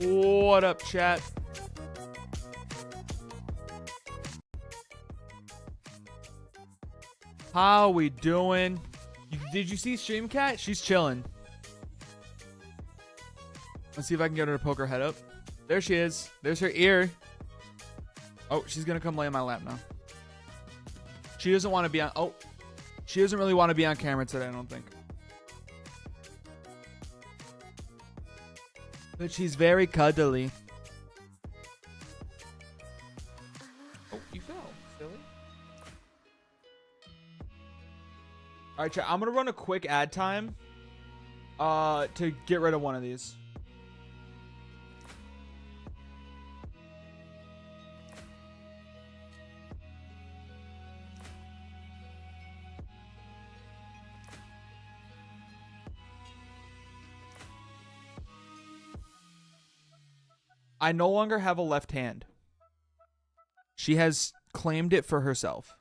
What up, chat? How we doing? Did you see Streamcat? She's chilling. Let's see if I can get her to poke her head up. There she is. There's her ear. Oh, she's gonna come lay on my lap now. She doesn't want to be on. Oh, she doesn't really want to be on camera today, I don't think. But she's very cuddly. Oh, you fell, silly. All right, chat. I'm gonna run a quick ad time, to get rid of one of these. I no longer have a left hand. She has claimed it for herself.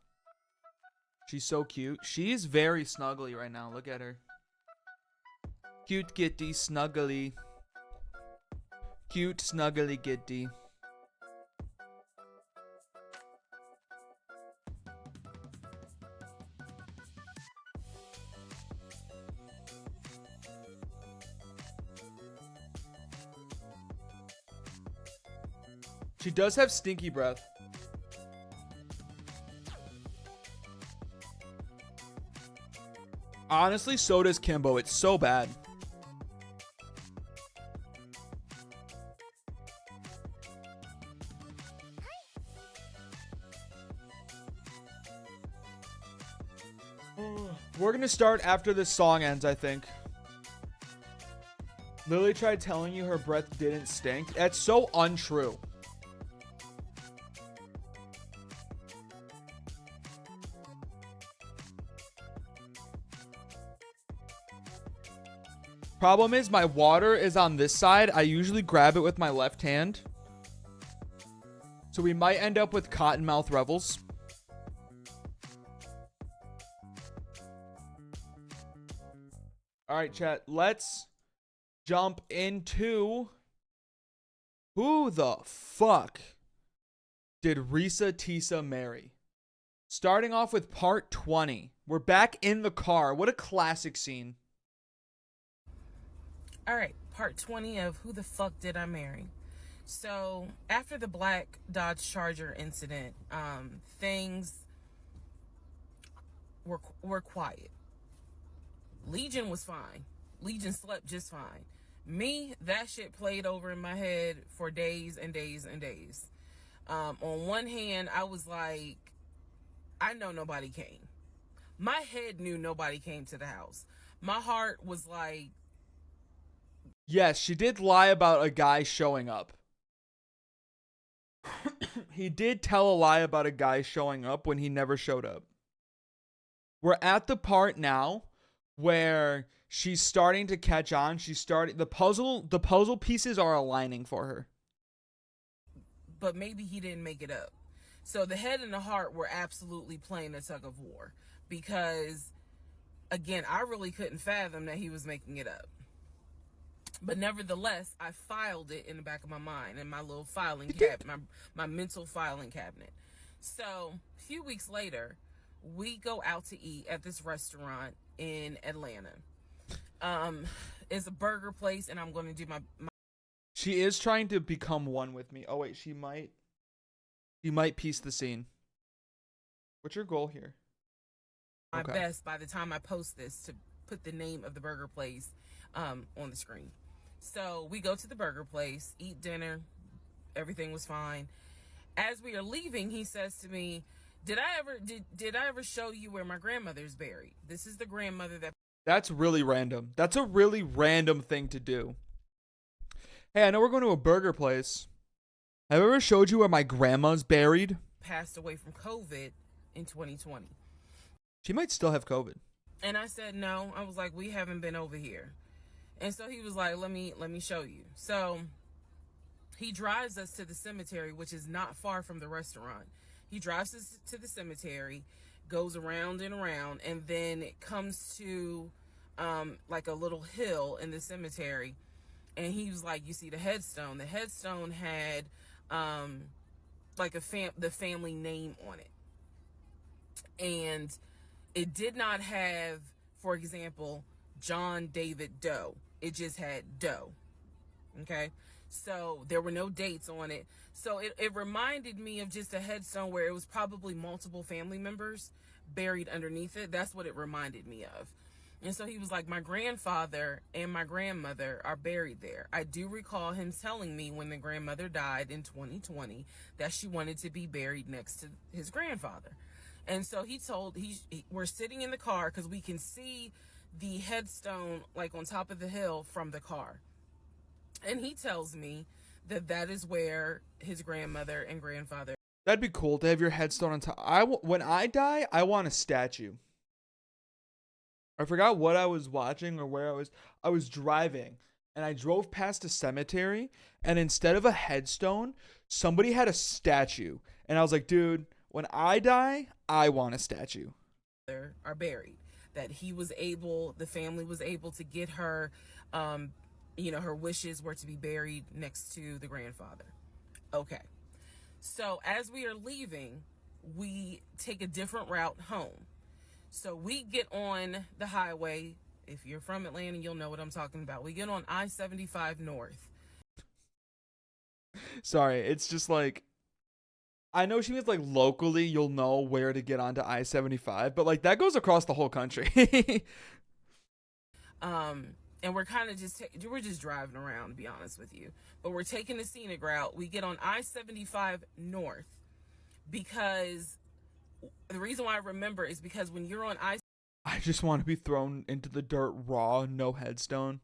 She's so cute. She is very snuggly right now. Look at her. Cute kitty, snuggly. Cute, snuggly kitty. She does have stinky breath. Honestly, so does Kimbo. It's so bad. We're gonna start after this song ends, I think. Lily tried telling you her breath didn't stink. That's so untrue. Problem is, my water is on this side. I usually grab it with my left hand. So we might end up with Cottonmouth Revels. Alright, chat. Let's jump into... Who the fuck did Risa Tisa marry? Starting off with part 20. We're back in the car. What a classic scene. All right, part 20 of Who the Fuck Did I Marry? So, after the black Dodge Charger incident, things were quiet. Legion was fine. Legion slept just fine. Me, that shit played over in my head for days and days and days. On one hand, I was like, I know nobody came. My head knew nobody came to the house. My heart was like, yes, she did lie about a guy showing up. He did tell a lie about a guy showing up when he never showed up. We're at the part now where she's starting to catch on. The puzzle pieces are aligning for her. but maybe he didn't make it up. So the head and the heart were absolutely playing a tug of war because, again, I really couldn't fathom that he was making it up. But nevertheless, I filed it in the back of my mind in my little filing cabinet, my mental filing cabinet. So a few weeks later, we go out to eat at this restaurant in Atlanta. It's a burger place, and I'm going to do my. She is trying to become one with me. Oh wait, she might piece the scene. What's your goal here? My best by the time I post this to put the name of the burger place on the screen. So we go to the burger place, eat dinner, everything was fine. As we are leaving, he says to me, did I ever show you where my grandmother's buried? This is the grandmother that... That's really random. That's a really random thing to do. Hey, I know we're going to a burger place. Have I ever showed you where my grandma's buried? Passed away from COVID in 2020. She might still have COVID. And I said, no. I was like, we haven't been over here. And so he was like, let me show you. So He drives us to the cemetery, which is not far from the restaurant. He drives us to the cemetery, goes around and around, and then it comes to like a little hill in the cemetery. And he was like, you see the headstone. The headstone had like the family name on it. And it did not have, for example, John David Doe. It just had Doe. Okay? So there were no dates on it. So it reminded me of just a headstone where it was probably multiple family members buried underneath it. That's what it reminded me of. And so he was like, my grandfather and my grandmother are buried there. I do recall him telling me when the grandmother died in 2020 that she wanted to be buried next to his grandfather. And so we're sitting in the car because we can see the headstone like on top of the hill from the car. And he tells me that is where his grandmother and grandfather. That'd be cool to have your headstone on top. When I die, I want a statue. I forgot what I was watching or where I was driving, and I drove past a cemetery, and instead of a headstone, somebody had a statue. And I was like, dude, when I die, I want a statue. Are buried. That the family was able to get her, her wishes were to be buried next to the grandfather. Okay. So as we are leaving, we take a different route home. So we get on the highway. If you're from Atlanta, you'll know what I'm talking about. We get on I-75 North. Sorry, it's just like, I know she means like locally you'll know where to get onto I-75, but like that goes across the whole country. And we're kind of we're just driving around, to be honest with you. But we're taking the scenic route. We get on I-75 North because the reason why I remember is because when you're on I just want to be thrown into the dirt raw, no headstone.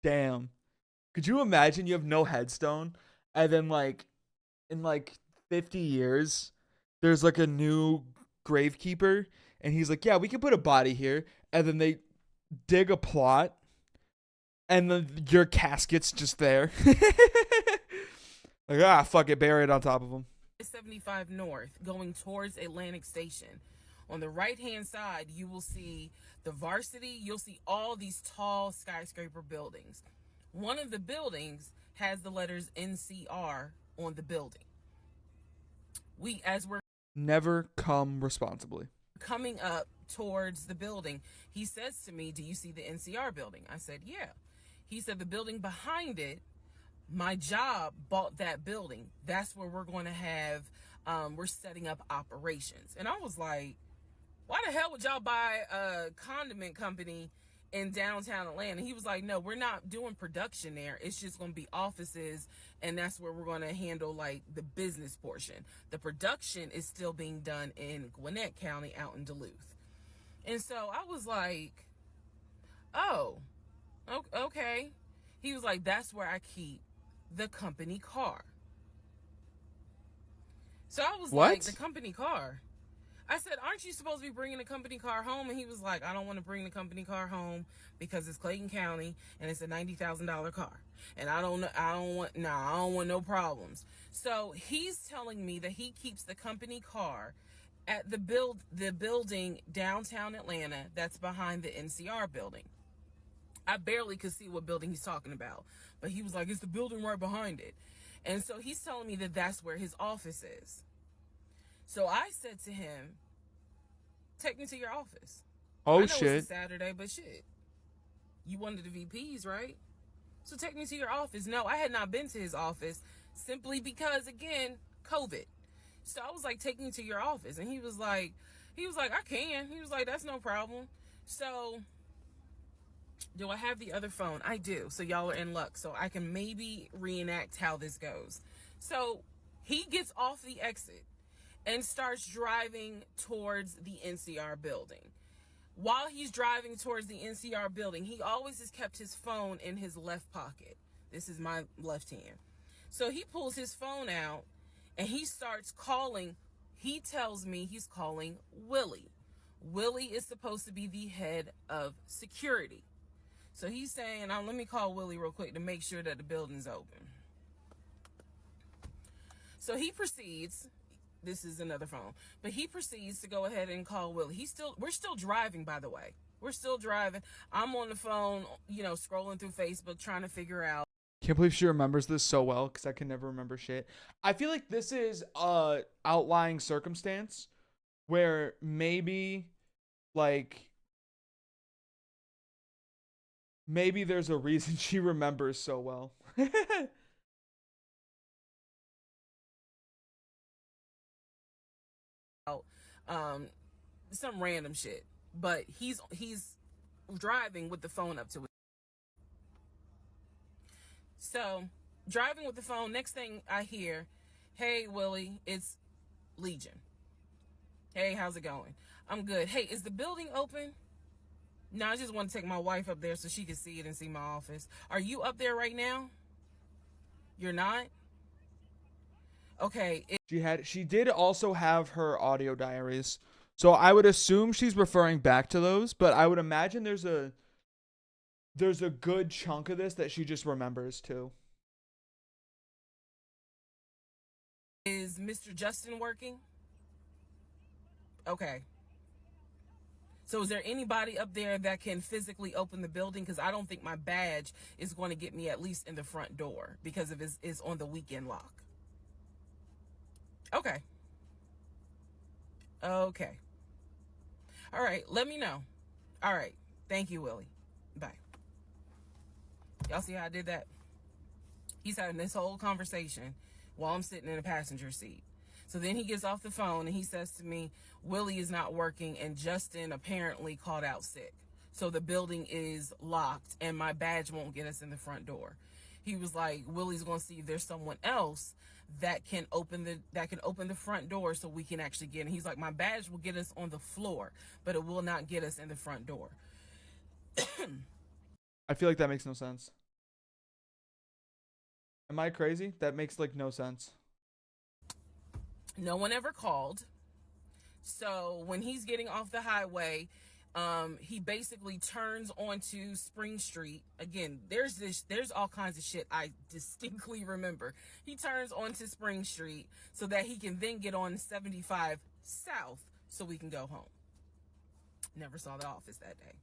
Damn. Could you imagine you have no headstone and then like in like 50 years there's like a new gravekeeper and he's like, yeah, we can put a body here, and then they dig a plot and then your casket's just there. Like, fuck it, bury it on top of them. 75 North going towards Atlantic Station. On the right hand side, you will see the Varsity. You'll see all these tall skyscraper buildings. One of the buildings has the letters NCR on the building. As we're never come responsibly coming up towards the building, he says to me, do you see the NCR building? I said, yeah. He said, the building behind it, my job bought that building. That's where we're going to have, we're setting up operations. And I was like, why the hell would y'all buy a condiment company in downtown Atlanta? He was like, no, we're not doing production there. It's just going to be offices, and that's where we're going to handle like the business portion. The production is still being done in Gwinnett County out in Duluth. And so I was like, oh, okay. He was like, that's where I keep the company car. So I was like, the company car? I said, aren't you supposed to be bringing the company car home? And he was like, I don't want to bring the company car home because it's Clayton County and it's a $90,000 car. And I don't want no problems. So he's telling me that he keeps the company car at the building downtown Atlanta that's behind the NCR building. I barely could see what building he's talking about, but he was like, it's the building right behind it. And so he's telling me that that's where his office is. So I said to him, take me to your office. Oh, I know shit. It's a Saturday, but shit. You one of the VPs, right? So take me to your office. No, I had not been to his office simply because, again, COVID. So I was like, take me to your office. And he was like, I can. He was like, that's no problem. So do I have the other phone? I do. So y'all are in luck. So I can maybe reenact how this goes. So he gets off the exit and starts driving towards the NCR building. While he's driving towards the NCR building, he always has kept his phone in his left pocket. This is my left hand. So he pulls his phone out and he starts calling. He tells me he's calling Willie. Willie is supposed to be the head of security. So he's saying, let me call Willie real quick to make sure that the building's open. So he proceeds. This is another phone, but he proceeds to go ahead and call Willie. We're still driving, by the way. We're still driving. I'm on the phone, scrolling through Facebook, trying to figure out. Can't believe she remembers this so well, because I can never remember shit. I feel like this is a outlying circumstance where maybe, maybe there's a reason she remembers so well. Some random shit, but he's driving with the phone up to it. So driving with the phone, next thing I hear, "Hey Willie, it's Legion. Hey, how's it going? I'm good. Hey, is the building open? No, I just want to take my wife up there so she can see it and see my office. Are you up there right now? You're not? Okay." She did also have her audio diaries. So I would assume she's referring back to those, but I would imagine there's a good chunk of this that she just remembers too. Is Mr. Justin working? Okay. So is there anybody up there that can physically open the building? Because I don't think my badge is going to get me at least in the front door because of it's on the weekend lock. Okay. Okay. All right. Let me know. All right. Thank you, Willie. Bye. Y'all see how I did that? He's having this whole conversation while I'm sitting in the passenger seat. So then he gets off the phone and he says to me, Willie is not working and Justin apparently called out sick. So the building is locked and my badge won't get us in the front door. He was like, Willie's going to see if there's someone else that can open the front door so we can actually get in. He's like, my badge will get us on the floor, but it will not get us in the front door. I feel like that makes no sense. Am I crazy? That makes no sense. No one ever called. So when he's getting off the highway, he basically turns onto Spring Street. Again, there's all kinds of shit I distinctly remember. He turns onto Spring Street so that he can then get on 75 South so we can go home. Never saw the office that day.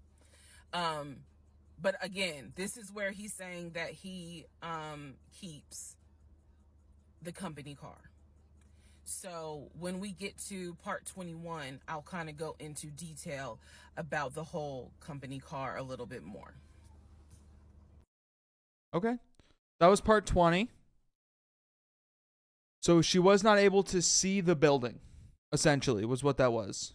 But again, this is where he's saying that he keeps the company car. So when we get to part 21, I'll kind of go into detail about the whole company car a little bit more. Okay. That was part 20. So she was not able to see the building, essentially, was what that was.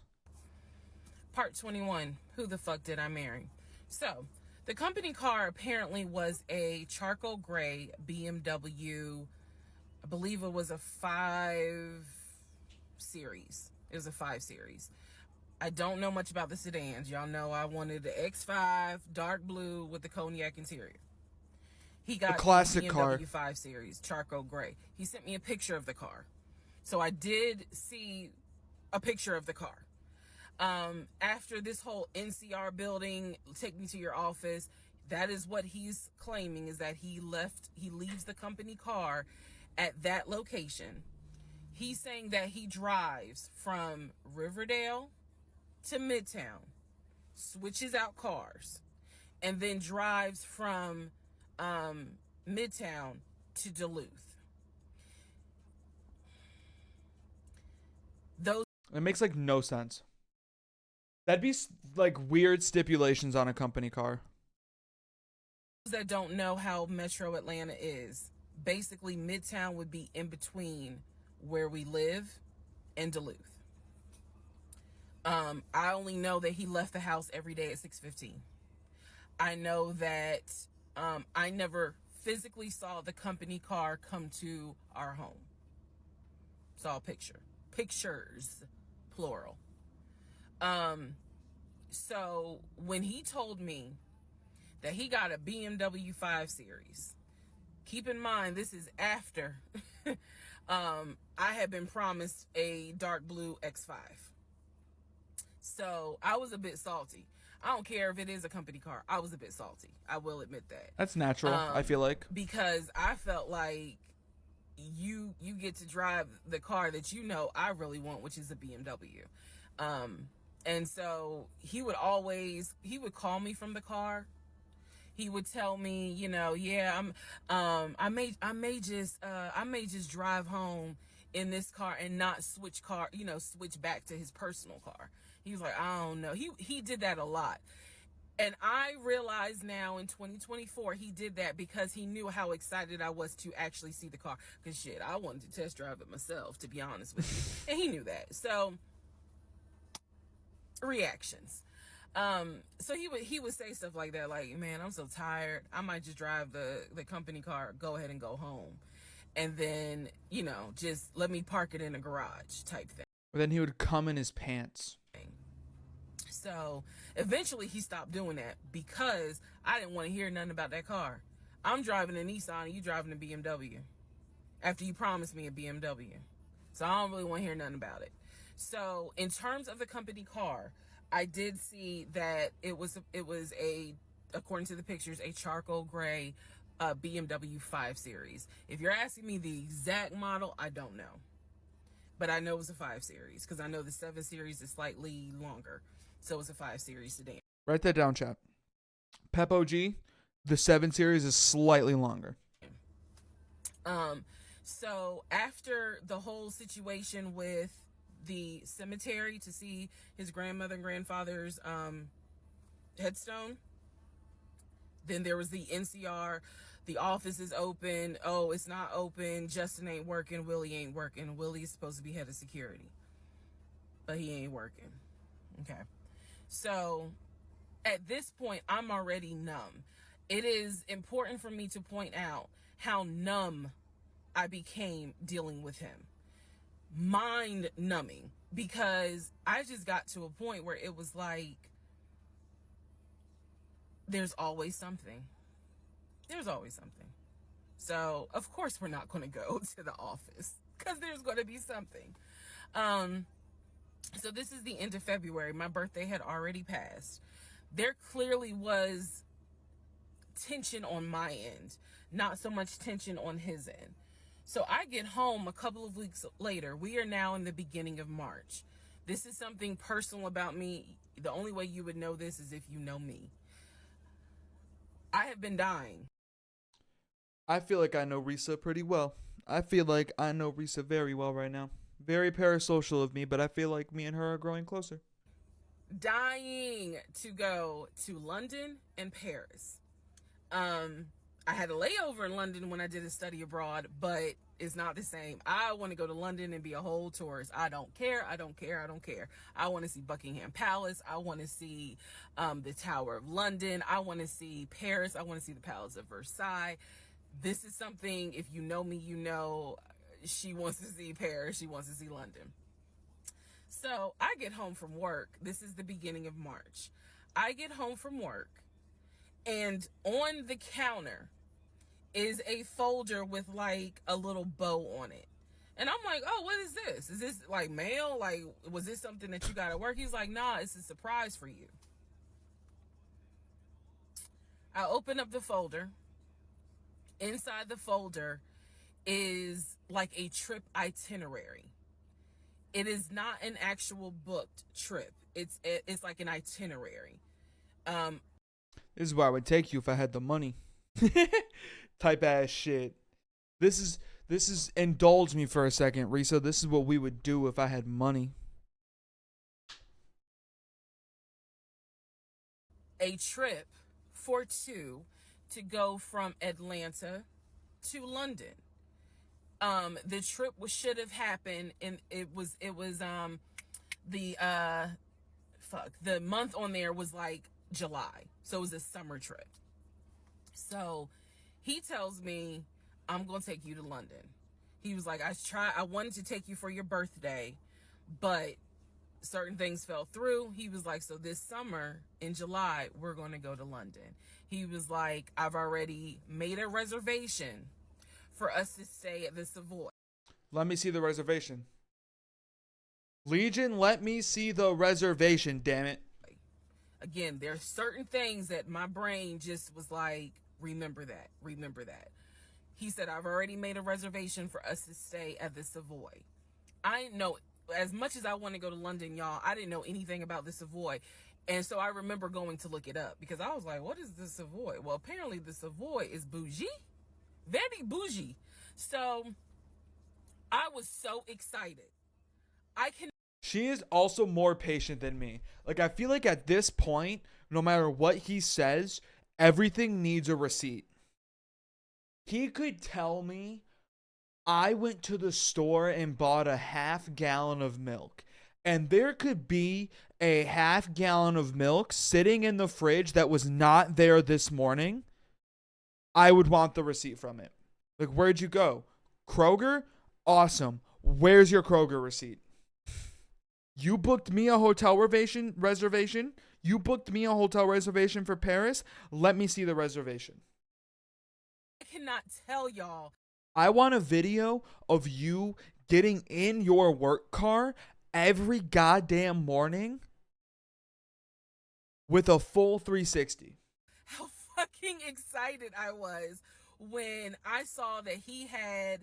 Part 21, who the fuck did I marry? So the company car apparently was a charcoal gray BMW. I believe it was a 5 Series. It was a 5 Series. I don't know much about the sedans. Y'all know I wanted the X5 dark blue with the cognac interior. He got a classic BMW car. 5 Series, charcoal gray. He sent me a picture of the car. So I did see a picture of the car. After this whole NCR building, take me to your office, that is what he's claiming, is that he leaves the company car at that location. He's saying that he drives from Riverdale to Midtown, switches out cars, and then drives from Midtown to Duluth. It makes no sense. That'd be weird stipulations on a company car. Those that don't know how Metro Atlanta is, basically Midtown would be in between where we live and Duluth. I only know that he left the house every day at 6:15. I know that I never physically saw the company car come to our home. Saw a pictures, plural. So when he told me that he got a BMW 5 Series, keep in mind this is after I had been promised a dark blue X5. So I was a bit salty. I don't care if it is a company car. I was a bit salty. I will admit that. That's natural, I feel like. Because I felt like you get to drive the car that you know I really want, which is a BMW. And so he would call me from the car. He would tell me, yeah, I may just drive home in this car and not switch back to his personal car. He was like, I don't know. He did that a lot. And I realize now in 2024, he did that because he knew how excited I was to actually see the car. Because shit, I wanted to test drive it myself, to be honest with you. And he knew that. So, reactions. So he would say stuff like that, like, man, I'm so tired. I might just drive the company car, go ahead and go home. And then, just let me park it in a garage type thing. But then he would come in his pants. So eventually he stopped doing that because I didn't want to hear nothing about that car. I'm driving a Nissan and you driving a BMW after you promised me a BMW. So I don't really want to hear nothing about it. So in terms of the company car, I did see that it was according to the pictures, a charcoal gray BMW 5 Series. If you're asking me the exact model, I don't know. But I know it was a 5 Series because I know the 7 Series is slightly longer. So it's a 5 Series sedan. Write that down, chat. Pep OG, the 7 Series is slightly longer. So after the whole situation with the cemetery to see his grandmother and grandfather's headstone, then there was the NCR. The office is open. Oh, it's not open. Justin ain't working. Willie ain't working. Willie is supposed to be head of security, but he ain't working. Okay. So at this point, I'm already numb. It is important for me to point out how numb I became dealing with him. Mind numbing, because I just got to a point where it was like, there's always something. There's always something. So of course we're not going to go to the office because there's going to be something. So this is the end of February. My birthday had already passed. There clearly was tension on my end, not so much tension on his end. So I get home a couple of weeks later. We are now in the beginning of March. This is something personal about me. The only way you would know this is if you know me. I have been dying. I feel like I know Risa pretty well. I feel like I know Risa very well right now. Very parasocial of me, but I feel like me and her are growing closer. Dying to go to London and Paris. I had a layover in London when I did a study abroad, but it's not the same. I want to go to London and be a whole tourist. I don't care. I want to see Buckingham Palace. I want to see the Tower of London. I want to see Paris. I want to see the Palace of Versailles. This is something, if you know me, you know she wants to see Paris. She wants to see London. So I get home from work. This is the beginning of March. I get home from work, and on the counter is a folder with like a little bow on it. And I'm like, oh, what is this? Is this like mail? Like, was this something that you got at work? He's like, nah, it's a surprise for you. I open up the folder. Inside the folder is like a trip itinerary. It is not an actual booked trip. It's like an itinerary. This is where I would take you if I had the money. Type ass shit. This is indulge me for a second, Risa. This is what we would do if I had money. A trip for two to go from Atlanta to London. The trip should have happened, and it was the month on there was like July, so it was a summer trip. So he tells me, I'm gonna take you to London. He was like, I wanted to take you for your birthday, but certain things fell through. He was like, so this summer in July we're gonna go to London. He was like, I've already made a reservation for us to stay at the Savoy. Let me see the reservation. Legion, let me see the reservation, damn it. Again, there's certain things that my brain just was like, remember that. He said, I've already made a reservation for us to stay at the Savoy. I didn't know, as much as I want to go to London, y'all, I didn't know anything about the Savoy. And so I remember going to look it up because I was like, what is the Savoy? Well, apparently the Savoy is bougie, very bougie. So I was so excited. She is also more patient than me. Like, I feel like at this point, no matter what he says, everything needs a receipt. He could tell me I went to the store and bought a half gallon of milk, and there could be a half gallon of milk sitting in the fridge that was not there this morning. I would want the receipt from it. Like, where'd you go? Kroger? Awesome. Where's your Kroger receipt? You booked me a hotel reservation. You booked me a hotel reservation for Paris. Let me see the reservation. I cannot tell y'all. I want a video of you getting in your work car every goddamn morning with a full 360. How fucking excited I was when I saw that he had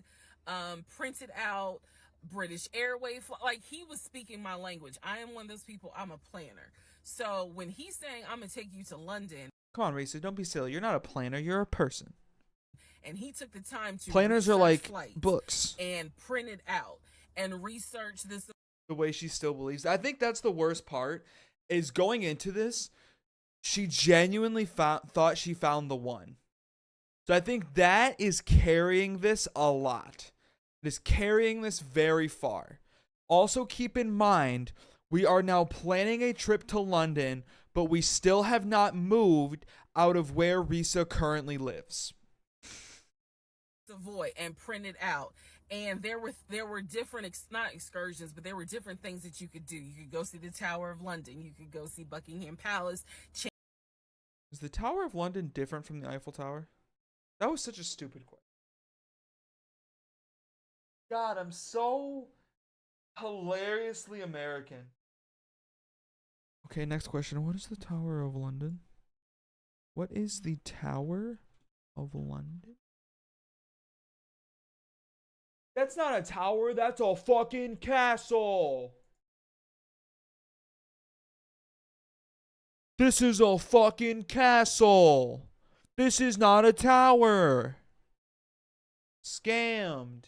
printed out British Airways. Like, he was speaking my language. I am one of those people, I'm a planner. So when he's saying, I'm going to take you to London. Come on, Risa, don't be silly. You're not a planner. You're a person. And he took the time to planners are like books and print it out and research this. The way she still believes. I think that's the worst part is going into this. She genuinely thought she found the one. So I think that is carrying this a lot. It is carrying this very far. Also keep in mind, we are now planning a trip to London, but we still have not moved out of where Risa currently lives. Savoy and print it out, and there were different not excursions, but there were different things that you could do. You could go see the Tower of London, you could go see Buckingham Palace. Is the Tower of London different from the Eiffel Tower? That was such a stupid question. God, I'm so hilariously American. Okay, next question. What is the Tower of London? What is the Tower of London? That's not a tower, that's a fucking castle. This is a fucking castle. This is not a tower. Scammed.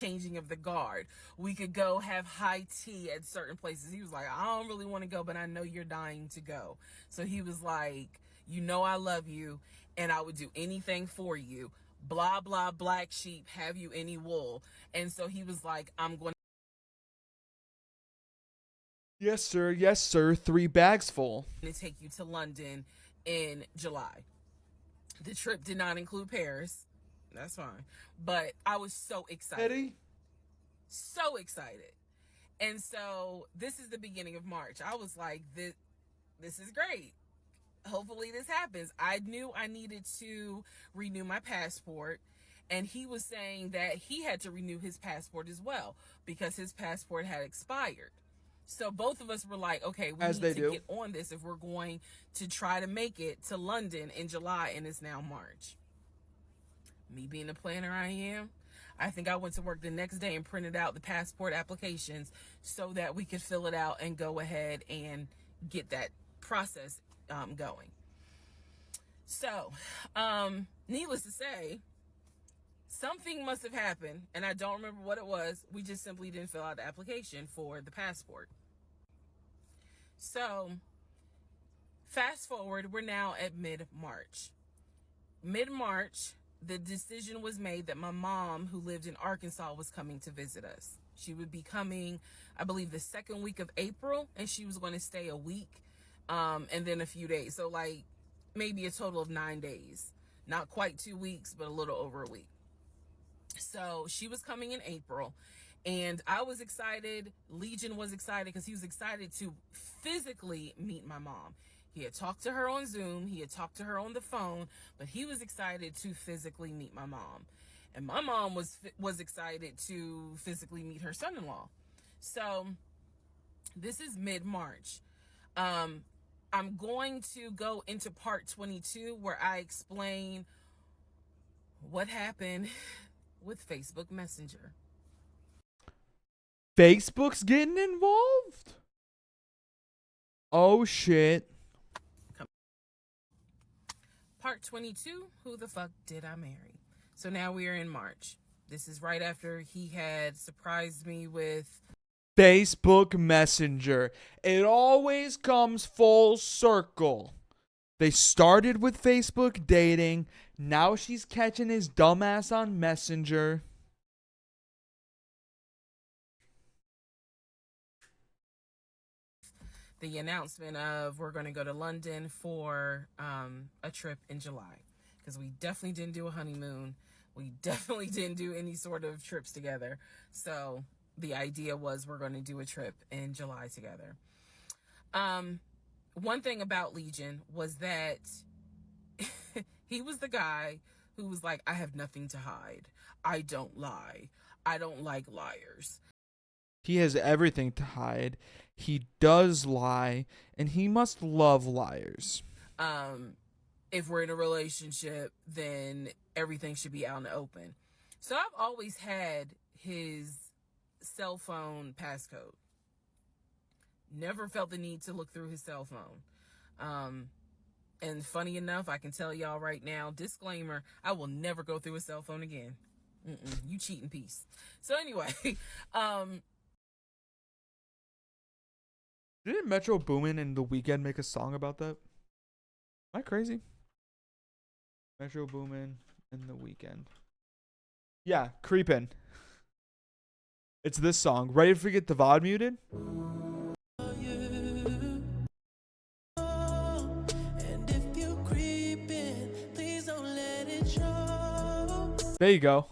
Changing of the guard. We could go have high tea at certain places. He was like, I don't really want to go, but I know you're dying to go. So he was like, you know I love you, and I would do anything for you. Blah, blah, black sheep, have you any wool? And so he was like, I'm going Yes, sir. 3 bags full. to take you to London in July. The trip did not include Paris. That's fine. But I was so excited. Eddie? So excited. And so this is the beginning of March. I was like, this is great. Hopefully this happens. I knew I needed to renew my passport, and he was saying that he had to renew his passport as well because his passport had expired. So both of us were like, okay, we need to get on this if we're going to try to make it to London in July, and it's now March. Me being the planner I am, I think I went to work the next day and printed out the passport applications so that we could fill it out and go ahead and get that process going. So, needless to say, something must have happened, and I don't remember what it was. We just simply didn't fill out the application for the passport. So, fast forward, we're now at mid-March. Mid-March, the decision was made that my mom, who lived in Arkansas, was coming to visit us. She would be coming, I believe, the second week of April, and she was going to stay a week, and then a few days. So, like, maybe a total of 9 days. Not quite 2 weeks, but a little over a week. So she was coming in April, and I was excited. Legion was excited because he was excited to physically meet my mom. He had talked to her on Zoom. He had talked to her on the phone, but he was excited to physically meet my mom. And my mom was excited to physically meet her son-in-law. So this is mid-March. I'm going to go into part 22 where I explain what happened with Facebook Messenger. Facebook's getting involved? Oh, shit. Part 22, who the fuck did I marry? So now we are in March. This is right after he had surprised me with Facebook Messenger. It always comes full circle. They started with Facebook dating. Now she's catching his dumbass on Messenger. the announcement of we're going to go to London for a trip in July. Because we definitely didn't do a honeymoon. We definitely didn't do any sort of trips together. So the idea was we're going to do a trip in July together. One thing about Legion was that he was the guy who was like, I have nothing to hide. I don't lie. I don't like liars. He has everything to hide. He does lie, and he must love liars. If we're in a relationship, then everything should be out in the open. So I've always had his cell phone passcode. Never felt the need to look through his cell phone. And funny enough, I can tell y'all right now, disclaimer, I will never go through a cell phone again. You cheating piece. So anyway, Didn't Metro Boomin and The Weeknd make a song about that? Am I crazy? Metro Boomin and The Weeknd. Yeah, Creepin'. It's this song. Ready to get the VOD muted? There you go.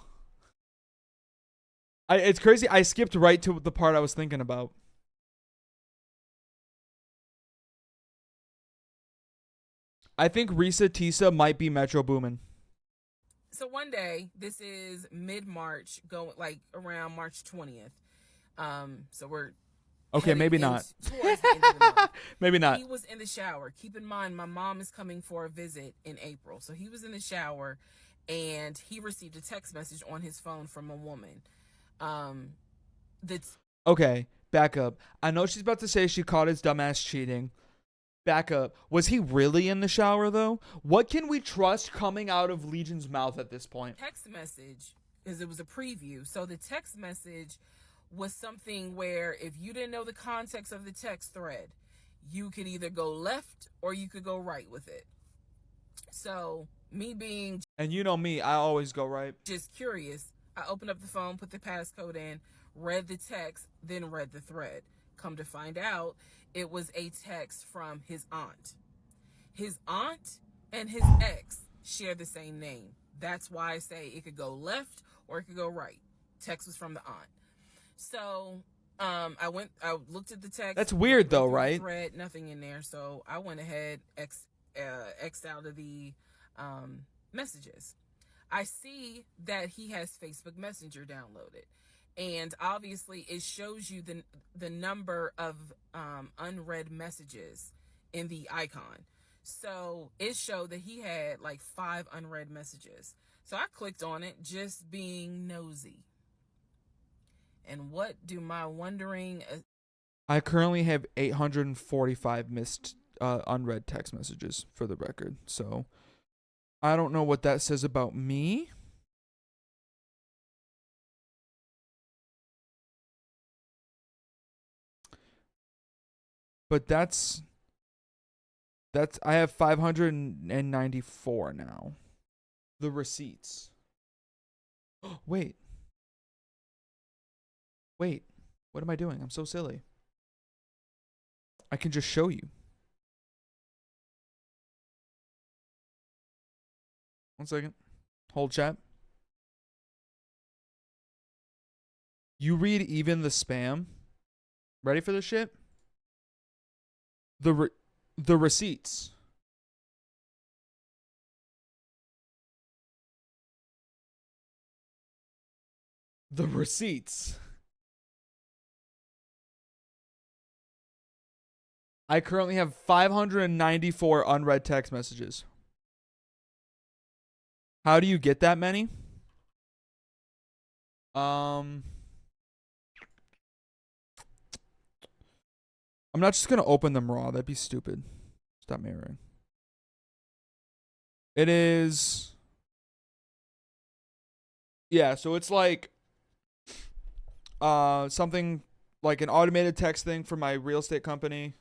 It's crazy. I skipped right to the part I was thinking about. I think Risa Tisa might be Metro Boomin. So one day, this is mid-March, going like around March 20th. So we're okay, maybe not. Towards the end of the month. Maybe not. He was in the shower. Keep in mind, my mom is coming for a visit in April. So he was in the shower, and he received a text message on his phone from a woman. That's okay. Back up. I know she's about to say she caught his dumbass cheating. Back up. Was he really in the shower, though? What can we trust coming out of Legion's mouth at this point? Text message, because it was a preview. So the text message was something where if you didn't know the context of the text thread, you could either go left or you could go right with it. So me being... And you know me, I always go right. Just curious, I opened up the phone, put the passcode in, read the text, then read the thread. Come to find out, it was a text from his aunt. His aunt and his ex share the same name. That's why I say it could go left or it could go right. Text was from the aunt. So I looked at the text. That's weird though, right? Thread, nothing in there. So I went ahead, X'd out of the messages. I see that he has Facebook Messenger downloaded. And obviously it shows you the number of unread messages in the icon. So it showed that he had like 5 unread messages. So I clicked on it, just being nosy. And what do my wondering... I currently have 845 missed unread text messages for the record. So I don't know what that says about me. But that's I have 594 now. The receipts. Wait. What am I doing? I'm so silly. I can just show you. One second. Hold chat. You read even the spam. Ready for this shit? The receipts. The receipts. I currently have 594 unread text messages. How do you get that many? I'm not just gonna open them raw. That'd be stupid. Stop mirroring. It is. Yeah, so it's like something like an automated text thing for my real estate company.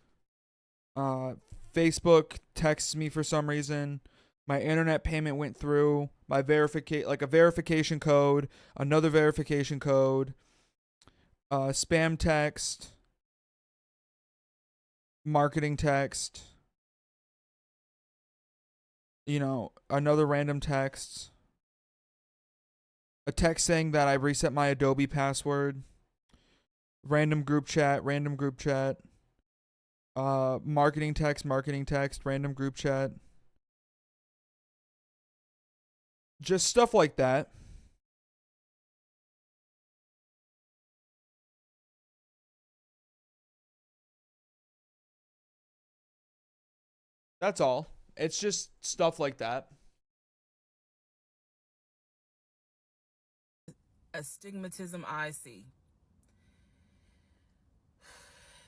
Facebook texts me for some reason. My internet payment went through. My a verification code, another verification code, spam text, marketing text, another random text, a text saying that I reset my Adobe password, random group chat, marketing text, random group chat. Just stuff like that. That's all. It's just stuff like that. Astigmatism I see.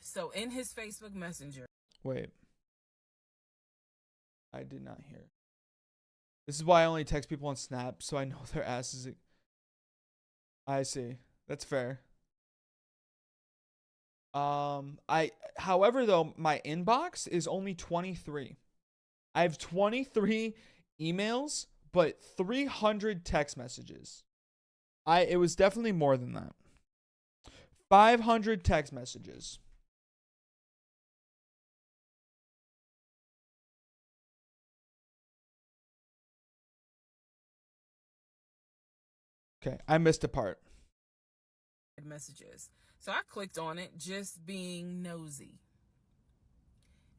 So in his Facebook Messenger. Wait. I did not hear. This is why I only text people on Snap, so I know their asses. I see. That's fair. However, though, my inbox is only 23. I have 23 emails, but 300 text messages. It was definitely more than that. 500 text messages. Okay, I missed a part. Messages. So I clicked on it, just being nosy.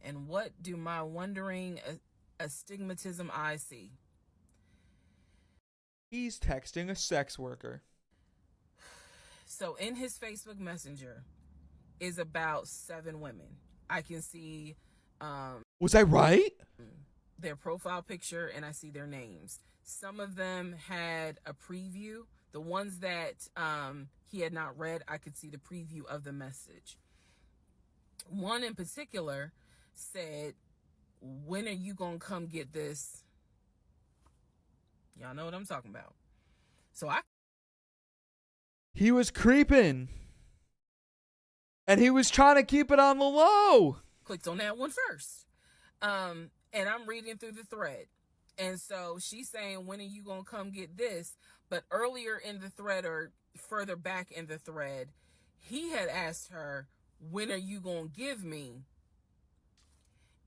And what do my wondering astigmatism I see? He's texting a sex worker. So in his Facebook Messenger is about 7 women. I can see Was I right? their profile picture and I see their names. Some of them had a preview. The ones that he had not read, I could see the preview of the message. One in particular said, "When are you gonna come get this?" Y'all know what I'm talking about. So He was creeping. And he was trying to keep it on the low. Clicked on that one first. And I'm reading through the thread. And so she's saying, "When are you going to come get this?" But earlier in the thread, or further back in the thread, he had asked her, "When are you going to give me?"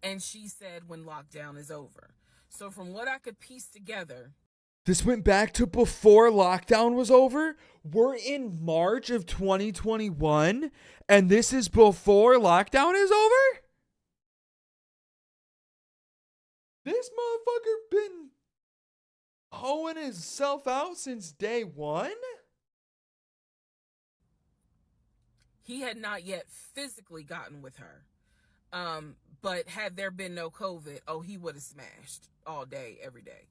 And she said, "When lockdown is over." So from what I could piece together. This went back to before lockdown was over. We're in March of 2021, and this is before lockdown is over? This motherfucker been hoeing himself out since day one? He had not yet physically gotten with her. But had there been no COVID, he would have smashed all day, every day.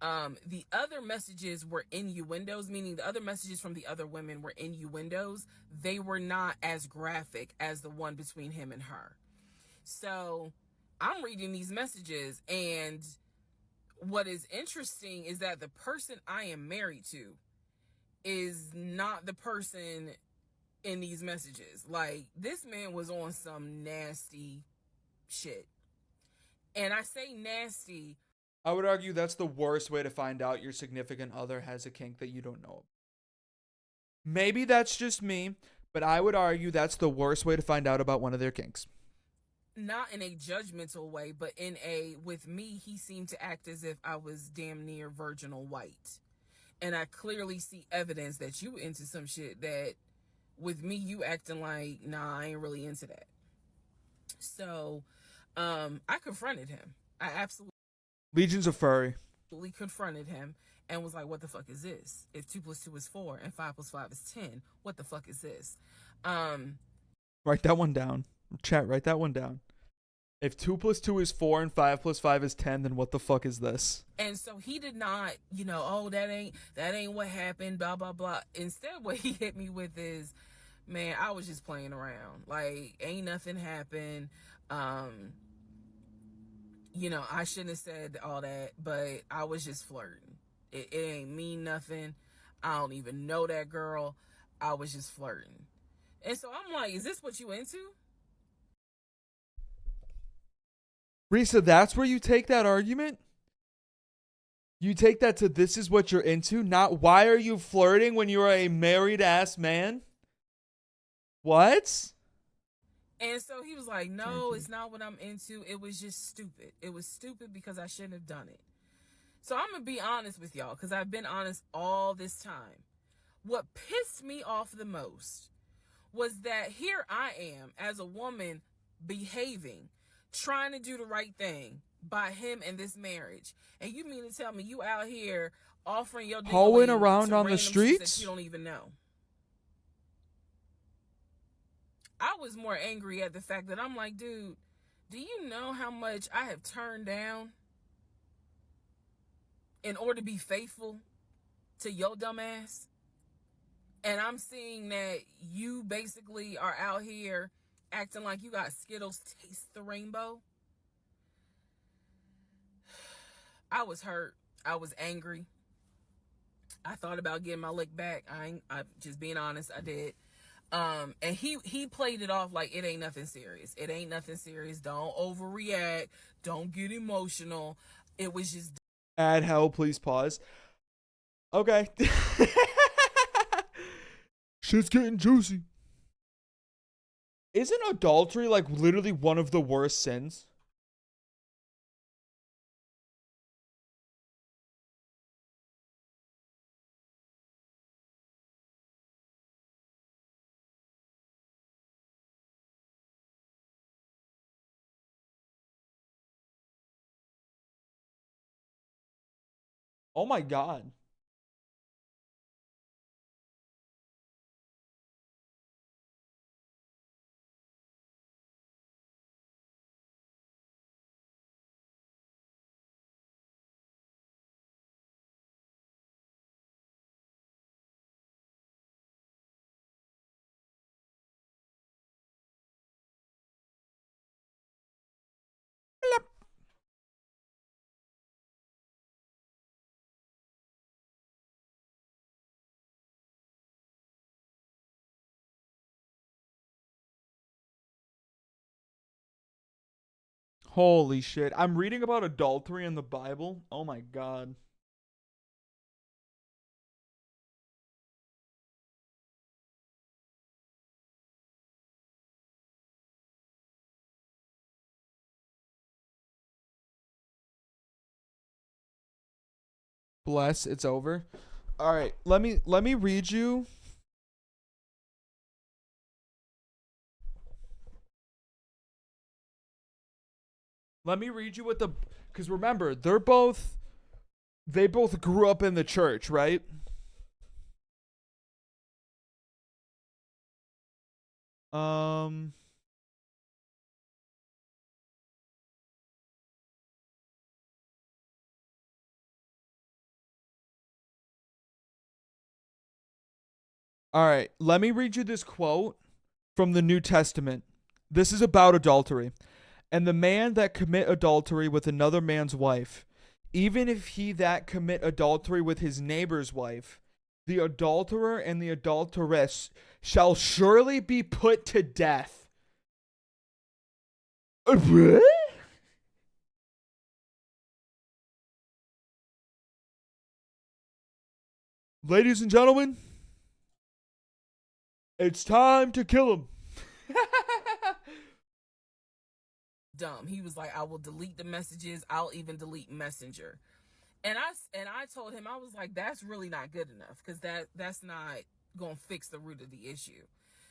The other messages were innuendos, meaning the other messages from the other women were innuendos. They were not as graphic as the one between him and her. So I'm reading these messages, and what is interesting is that the person I am married to is not the person in these messages. Like, this man was on some nasty shit. And I say nasty. I would argue that's the worst way to find out your significant other has a kink that you don't know. Maybe that's just me, but I would argue that's the worst way to find out about one of their kinks. Not in a judgmental way, but with me, he seemed to act as if I was damn near virginal white. And I clearly see evidence that you into some shit that with me, you acting like, nah, I ain't really into that. So, I confronted him. I absolutely. Legions of Furry. Confronted him and was like, "What the fuck is this? If 2 + 2 is 4 and 5 + 5 is 10, what the fuck is this?" Write that one down. Chat, write that one down. If 2 plus 2 is 4 and 5 plus 5 is 10, then what the fuck is this? And so he did not, oh, that ain't what happened, blah, blah, blah. Instead, what he hit me with is, man, I was just playing around. Like, ain't nothing happened. I shouldn't have said all that, but I was just flirting. It ain't mean nothing. I don't even know that girl. I was just flirting. And so I'm like, is this what you into? Risa, that's where you take that argument? You take that to this is what you're into, not why are you flirting when you're a married ass man? What? And so he was like, no, it's not what I'm into. It was just stupid. It was stupid because I shouldn't have done it. So I'm going to be honest with y'all, because I've been honest all this time. What pissed me off the most was that here I am as a woman behaving, trying to do the right thing by him and this marriage. And you mean to tell me you out here offering your hoeing around on the streets that you don't even know? I was more angry at the fact that I'm like, dude, do you know how much I have turned down in order to be faithful to your dumb ass? And I'm seeing that you basically are out here acting like you got Skittles taste the rainbow. I was hurt. I was angry. I thought about getting my lick back. I'm just being honest, I did. And he played it off like it ain't nothing serious. It ain't nothing serious. Don't overreact. Don't get emotional. It was just... Add hell, please pause. Okay. Shit's getting juicy. Isn't adultery like literally one of the worst sins? Oh my God. Holy shit. I'm reading about adultery in the Bible. Oh my God. Bless, it's over. All right, let me read you. Let me read you what the, because remember, they both grew up in the church, right? Um All right, let me read you this quote from the New Testament. This is about adultery. And the man that commit adultery with another man's wife, even if he that commit adultery with his neighbor's wife, the adulterer and the adulteress shall surely be put to death. Ladies and gentlemen, it's time to kill him. Dumb. He was like, I will delete the messages. I'll even delete Messenger. And I told him, I was like, that's really not good enough, because that's not gonna fix the root of the issue.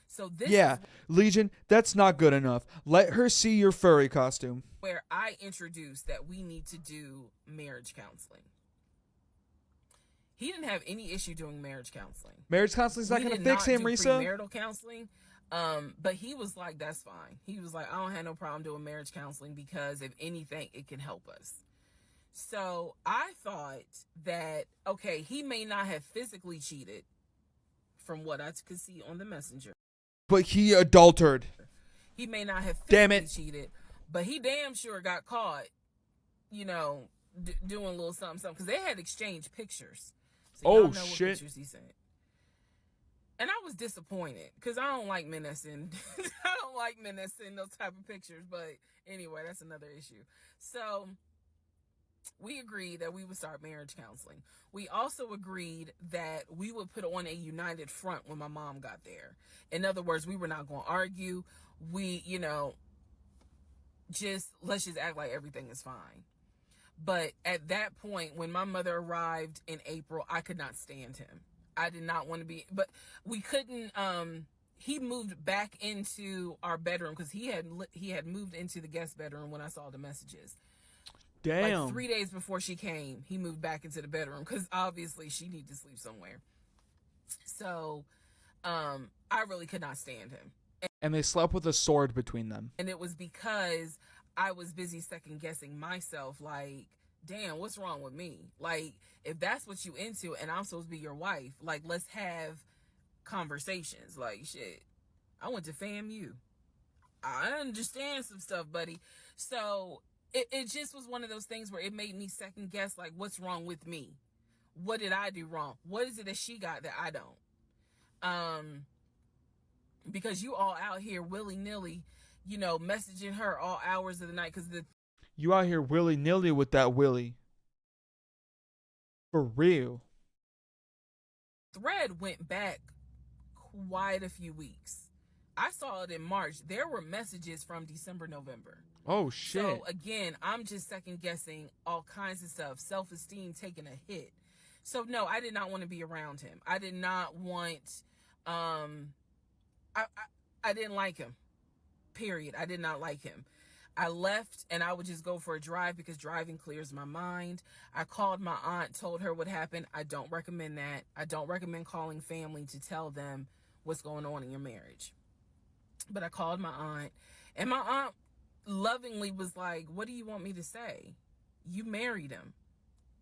So this Yeah, Legion, that's not good enough. Let her see your furry costume. Where I introduced that we need to do marriage counseling. He didn't have any issue doing marriage counseling. Marriage counseling's not going to fix him, Risa. Marital counseling. But he was like, that's fine. He was like, I don't have no problem doing marriage counseling because if anything, it can help us. So I thought that, okay, he may not have physically cheated from what I could see on the messenger. But he adultered. He may not have Damn physically it. cheated, but he damn sure got caught, doing a little something, because they had exchanged pictures. So y'all know what Shit. pictures he sent. And I was disappointed because I don't like men that send those type of pictures. But anyway, that's another issue. So we agreed that we would start marriage counseling. We also agreed that we would put on a united front when my mom got there. In other words, we were not going to argue. We, let's just act like everything is fine. But at that point, when my mother arrived in April, I could not stand him. I did not want to be, but we couldn't, he moved back into our bedroom because he had moved into the guest bedroom when I saw the messages. Damn. Like 3 days before she came, he moved back into the bedroom because obviously she needed to sleep somewhere. So, I really could not stand him. And they slept with a sword between them. And it was because I was busy second guessing myself, like, damn, what's wrong with me? Like, if that's what you into and I'm supposed to be your wife, like, let's have conversations. Like, shit, I went to FAMU. I understand some stuff, buddy. So it just was one of those things where it made me second guess, like, what's wrong with me? What did I do wrong? What is it that she got that I don't? Because you all out here willy-nilly, messaging her all hours of the night because you out here willy-nilly with that Willie. For real. Thread went back quite a few weeks. I saw it in March. There were messages from December, November. Oh, shit. So, again, I'm just second-guessing all kinds of stuff. Self-esteem taking a hit. So, no, I did not want to be around him. I did not want... I didn't like him. Period. I did not like him. I left and I would just go for a drive because driving clears my mind. I called my aunt, told her what happened. I don't recommend that. I don't recommend calling family to tell them what's going on in your marriage. But I called my aunt, and my aunt lovingly was like, what do you want me to say? You married him.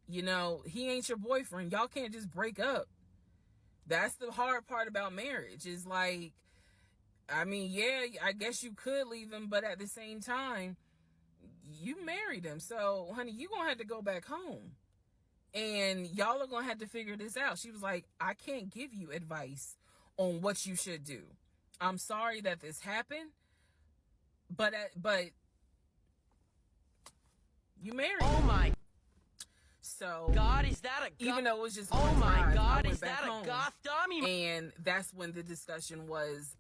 He ain't your boyfriend. Y'all can't just break up. That's the hard part about marriage, is like, I mean, yeah, I guess you could leave him, but at the same time, you married him. So, honey, you're going to have to go back home. And y'all are going to have to figure this out. She was like, I can't give you advice on what you should do. I'm sorry that this happened, but you married him. Oh my So God, is that a goth? even though it was just Oh one my drive, I God, went is back that home. a goth dummy? And that's when the discussion was,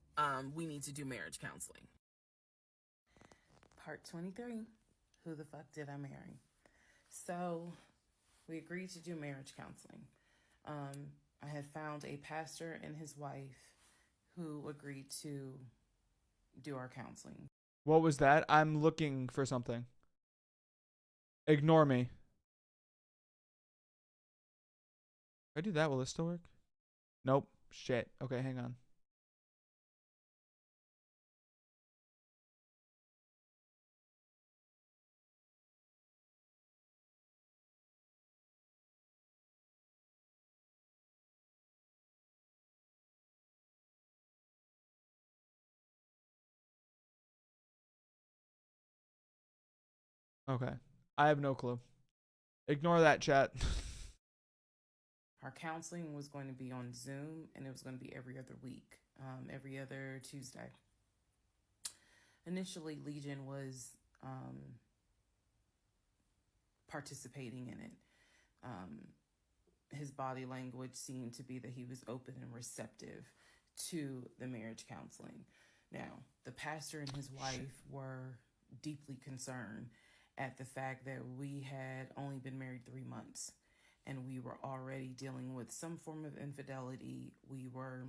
we need to do marriage counseling. Part 23, who the fuck did I marry? So we agreed to do marriage counseling. I had found a pastor and his wife who agreed to do our counseling. What was that? I'm looking for something. Ignore me. If I do that, will this still work? Nope. Shit. Okay, hang on. Okay. I have no clue. Ignore that, chat. Our counseling was going to be on Zoom, and it was going to be every other week, every other Tuesday. Initially, Legion was participating in it. His body language seemed to be that he was open and receptive to the marriage counseling. Now, the pastor and his wife were deeply concerned at the fact that we had only been married 3 months and we were already dealing with some form of infidelity. We were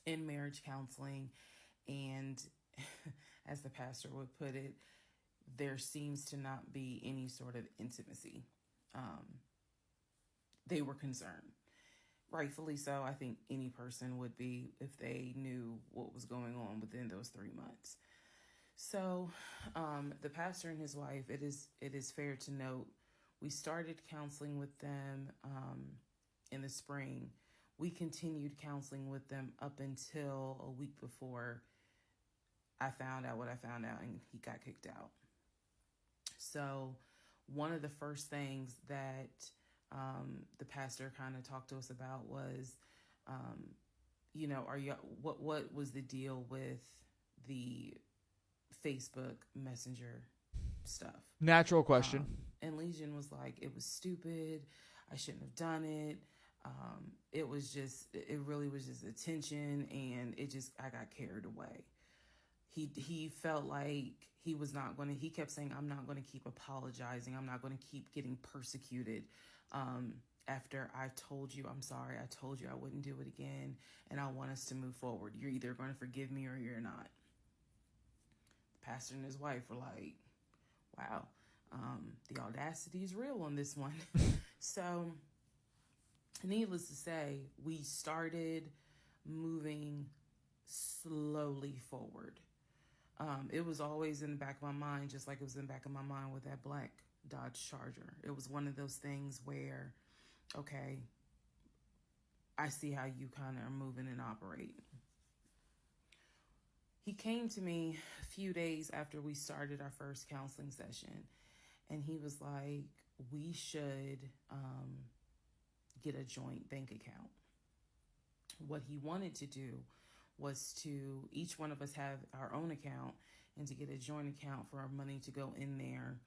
in marriage counseling, and as the pastor would put it, there seems to not be any sort of intimacy. They were concerned. rightfully so. I think any person would be if they knew what was going on within those 3 months. So, the pastor and his wife, it is fair to note, we started counseling with them in the spring. We continued counseling with them up until a week before I found out what I found out, and he got kicked out. So, one of the first things that the pastor kind of talked to us about was, what was the deal with the Facebook Messenger stuff? Natural question. And Legion was like, it was stupid. I shouldn't have done it. It really was just attention, and I got carried away. He felt like he was not going to, he kept saying, I'm not going to keep apologizing. I'm not going to keep getting persecuted. After I told you, I'm sorry, I told you I wouldn't do it again, and I want us to move forward. You're either going to forgive me or you're not. The pastor and his wife were like, wow, the audacity is real on this one. So, needless to say, we started moving slowly forward. It was always in the back of my mind, just like it was in the back of my mind with that black Dodge Charger. It was one of those things where, okay, I see how you kind of are moving and operating. He came to me a few days after we started our first counseling session, and he was like, we should get a joint bank account. What he wanted to do was to each one of us have our own account, and to get a joint account for our money to go in there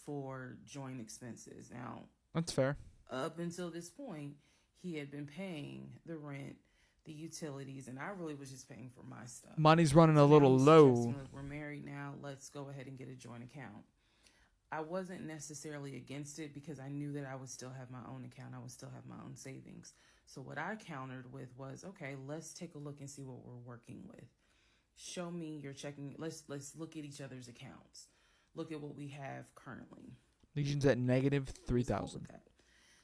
for joint expenses. Now, That's fair. Up until this point, he had been paying the rent, the utilities, and I really was just paying for my stuff. Money's running So a little now he's low. suggesting, look, we're married now. Let's go ahead and get a joint account. I wasn't necessarily against it because I knew that I would still have my own account. I would still have my own savings. So what I countered with was, okay, let's take a look and see what we're working with. Show me your checking. Let's look at each other's accounts. Look at what we have currently. Legion's at negative Cool 3,000. with that.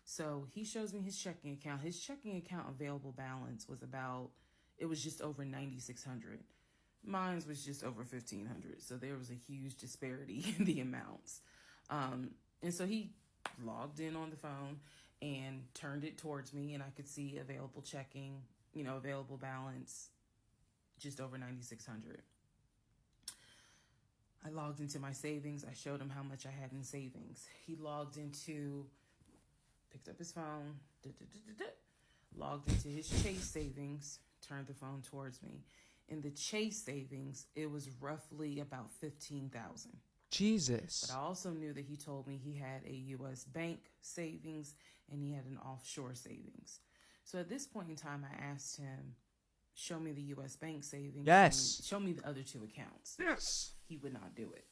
So he shows me his checking account. His checking account available balance was just over 9,600. Mine was just over 1,500. So there was a huge disparity in the amounts. And so he logged in on the phone and turned it towards me, and I could see available checking, available balance, just over 9,600. I logged into my savings. I showed him how much I had in savings. He picked up his phone, logged into his Chase savings, turned the phone towards me. In the Chase savings, it was roughly about 15,000. Jesus. But I also knew that he told me he had a U.S. bank savings and he had an offshore savings. So at this point in time, I asked him, show me the U.S. bank savings. Yes. Show me the other two accounts. Yes. He would not do it.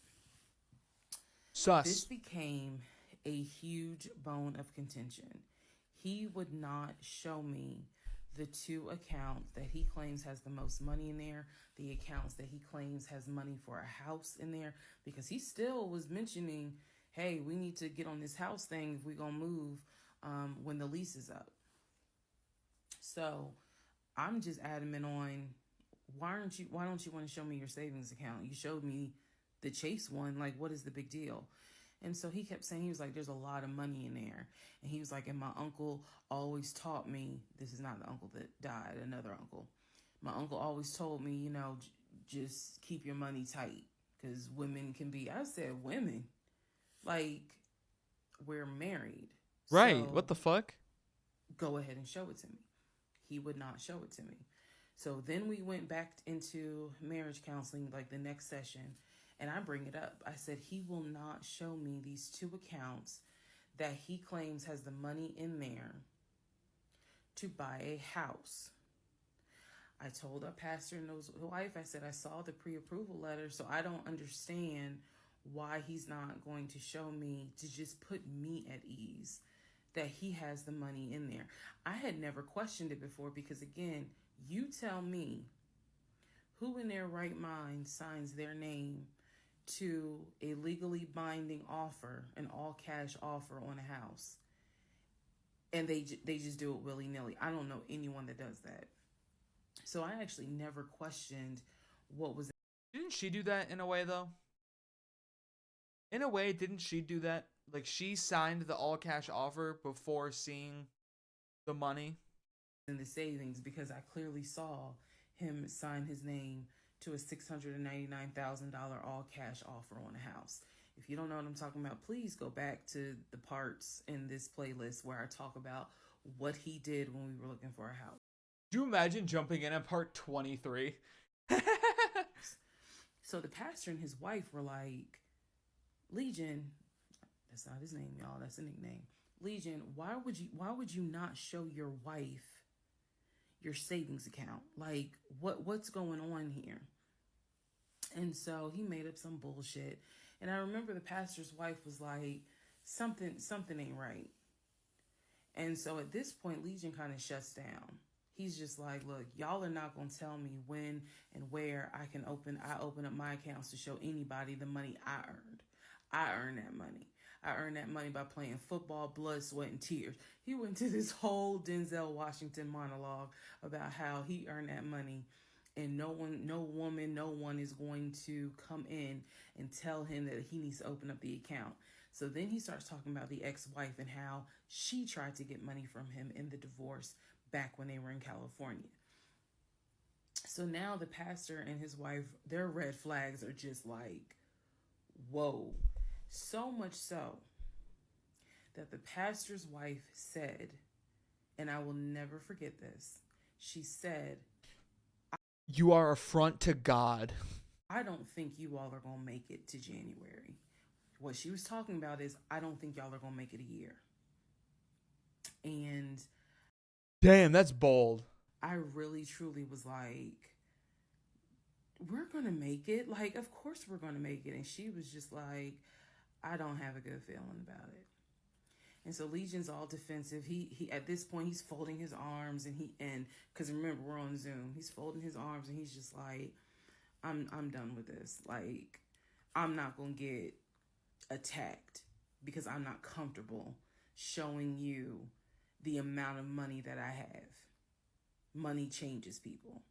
Sus. This became a huge bone of contention. He would not show me the two accounts that he claims has the most money in there, the accounts that he claims has money for a house in there, because he still was mentioning, hey, we need to get on this house thing if we're going to move when the lease is up. So I'm just adamant on, why don't you want to show me your savings account? You showed me the Chase one. Like, what is the big deal? And so he kept saying, he was like, there's a lot of money in there. And he was like, and my uncle always taught me, this is not the uncle that died, another uncle. My uncle always told me, just keep your money tight because women can be, I said, women? Like, we're married. Right. So What the fuck? go ahead and show it to me. He would not show it to me. So then we went back into marriage counseling, like the next session. And I bring it up. I said, he will not show me these two accounts that he claims has the money in there to buy a house. I told our pastor and his wife, I said, I saw the pre-approval letter, so I don't understand why he's not going to show me, to just put me at ease that he has the money in there. I had never questioned it before because, again, you tell me who in their right mind signs their name to a legally binding offer, an all-cash offer on a house. and they just do it willy-nilly. I don't know anyone that does that. So I actually never questioned what was. Didn't she do that in a way, though? In a way, didn't she do that? Like, she signed the all cash offer before seeing the money. In the savings, because I clearly saw him sign his name to a $699,000 all cash offer on a house. If you don't know what I'm talking about, please go back to the parts in this playlist where I talk about what he did when we were looking for a house. Do you imagine jumping in at part 23? So the pastor and his wife were like, Legion, that's not his name, y'all, that's a nickname. Legion, why would you not show your wife your savings account? Like, what's going on here? And so he made up some bullshit. And I remember the pastor's wife was like, something ain't right. And so at this point, Legion kind of shuts down. He's just like, look, y'all are not going to tell me when and where I open up my accounts to show anybody the money I earned. I earned that money. I earned that money by playing football, blood, sweat, and tears. He went to this whole Denzel Washington monologue about how he earned that money, and no one is going to come in and tell him that he needs to open up the account. So then he starts talking about the ex-wife and how she tried to get money from him in the divorce back when they were in California. So now the pastor and his wife, their red flags are just like, whoa. So much so that the pastor's wife said, and I will never forget this, she said, You are a front to God. I don't think you all are going to make it to January. What she was talking about is, I don't think y'all are going to make it a year. And damn, that's bold. I really, truly was like, we're going to make it. Like, of course we're going to make it. And she was just like, I don't have a good feeling about it. And so Legion's all defensive. He at this point, he's folding his arms and because remember, we're on Zoom. He's folding his arms and he's just like, I'm done with this. Like, I'm not going to get attacked because I'm not comfortable showing you the amount of money that I have. Money changes people.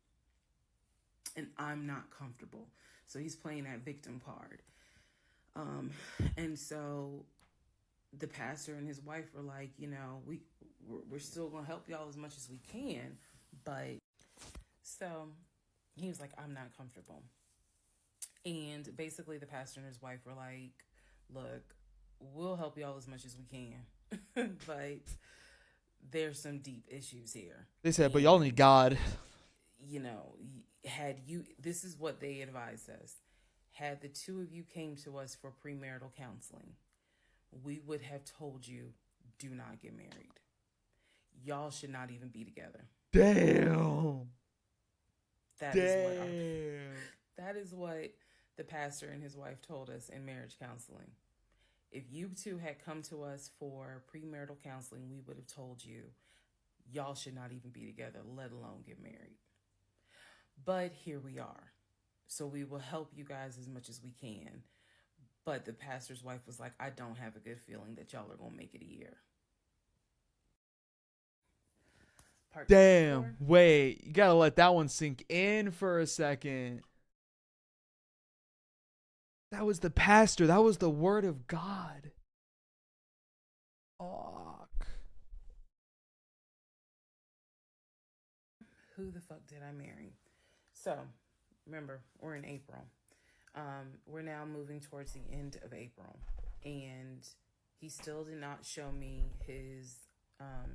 And I'm not comfortable. So he's playing that victim card. And so the pastor and his wife were like, you know, we're still going to help y'all as much as we can. But so he was like, I'm not comfortable. And basically the pastor and his wife were like, look, we'll help y'all as much as we can. But there's some deep issues here. They said, but y'all need God. You know, this is what they advised us. Had the two of you came to us for premarital counseling, we would have told you, do not get married. Y'all should not even be together. Damn. That is what the pastor and his wife told us in marriage counseling. If you two had come to us for premarital counseling, we would have told you, y'all should not even be together, let alone get married. But here we are. So we will help you guys as much as we can. But the pastor's wife was like, I don't have a good feeling that y'all are going to make it a year. Damn. Wait, you got to let that one sink in for a second. That was the pastor. That was the word of God. Fuck. Who the fuck did I marry? So, remember, we're in April. We're now moving towards the end of April. And he still did not show me his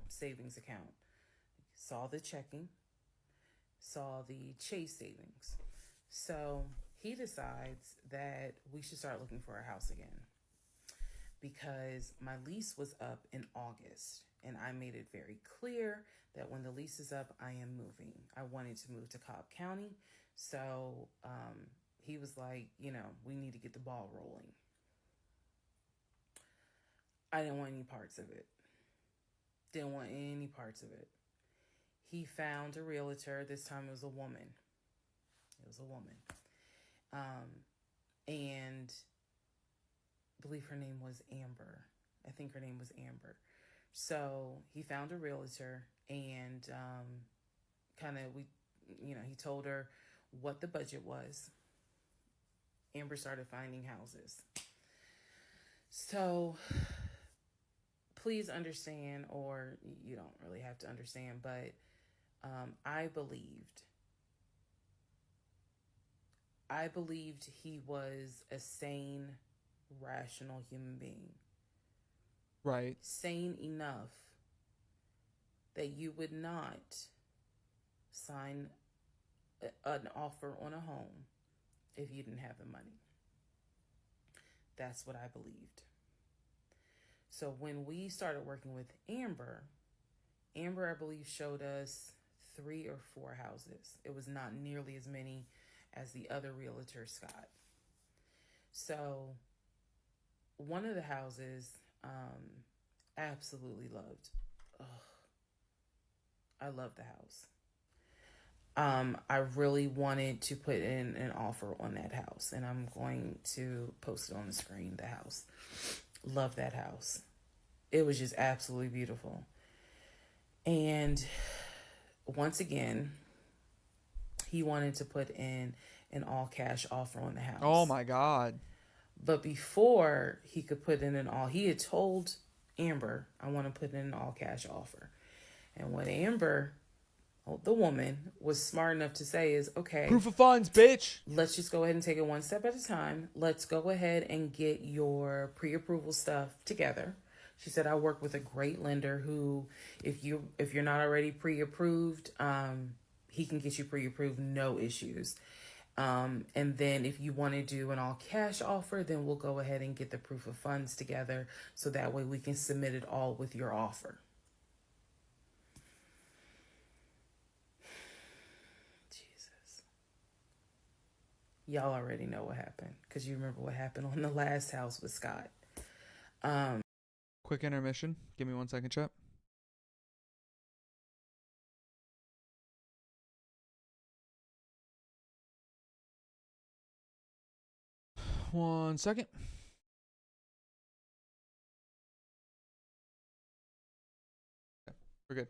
savings account. Saw the checking. Saw the Chase savings. So he decides that we should start looking for a house again. Because my lease was up in August. And I made it very clear that when the lease is up, I am moving. I wanted to move to Cobb County. So he was like, you know, we need to get the ball rolling. I didn't want any parts of it. Didn't want any parts of it. He found a realtor. This time it was a woman. And I believe her name was Amber. I think her name was Amber. So he found a realtor and he told her what the budget was. Amber started finding houses. So please understand, or you don't really have to understand, but I believed he was a sane, rational human being. Right. Sane enough that you would not sign an offer on a home if you didn't have the money. That's what I believed. So when we started working with Amber, I believe, showed us 3 or 4 houses. It was not nearly as many as the other realtor, Scott. So one of the houses, absolutely loved. Ugh. I love the house. I really wanted to put in an offer on that house, and I'm going to post it on the screen. The house. Love that house. It was just absolutely beautiful. And once again, he wanted to put in an all cash offer on the house. Oh my God. But before he could put in he had told Amber, I want to put in an all cash offer. And what Amber, the woman, was smart enough to say is, okay, Proof of funds, bitch. let's just go ahead and take it one step at a time. Let's go ahead and get your pre-approval stuff together. She said, I work with a great lender who, if you're not already pre-approved, he can get you pre-approved, no issues. And then if you want to do an all cash offer, then we'll go ahead and get the proof of funds together so that way we can submit it all with your offer. Jesus. Y'all already know what happened because you remember what happened on the last house with Scott. Quick intermission. Give me 1 second, chat. One second. Okay, we're good.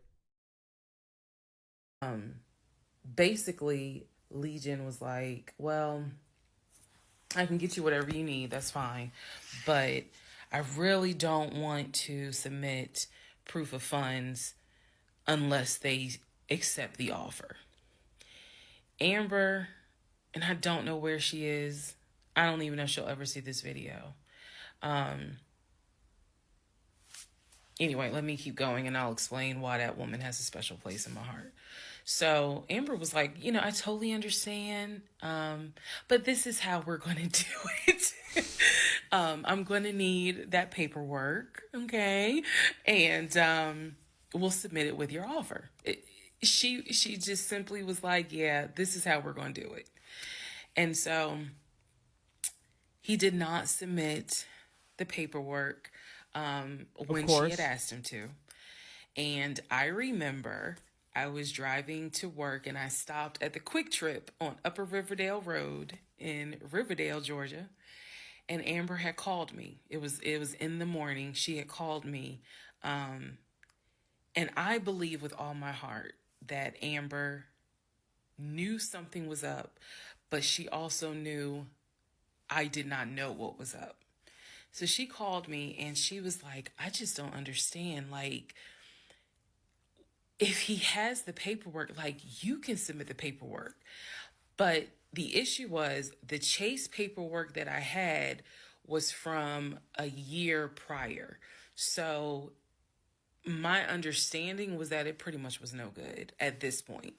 Basically, Legion was like, well, I can get you whatever you need. That's fine. But I really don't want to submit proof of funds unless they accept the offer. Amber, and I don't know where she is. I don't even know if she'll ever see this video. Anyway, let me keep going and I'll explain why that woman has a special place in my heart. So Amber was like, I totally understand, but this is how we're going to do it. I'm going to need that paperwork, okay? And we'll submit it with your offer. She just simply was like, yeah, this is how we're going to do it. And so he did not submit the paperwork when she had asked him to. And I remember I was driving to work and I stopped at the Quick Trip on Upper Riverdale Road in Riverdale, Georgia. And Amber had called me. It was in the morning. She had called me. And I believe with all my heart that Amber knew something was up, but she also knew I did not know what was up. So she called me and she was like, I just don't understand. Like, if he has the paperwork, like, you can submit the paperwork. But the issue was the Chase paperwork that I had was from a year prior. So my understanding was that it pretty much was no good at this point.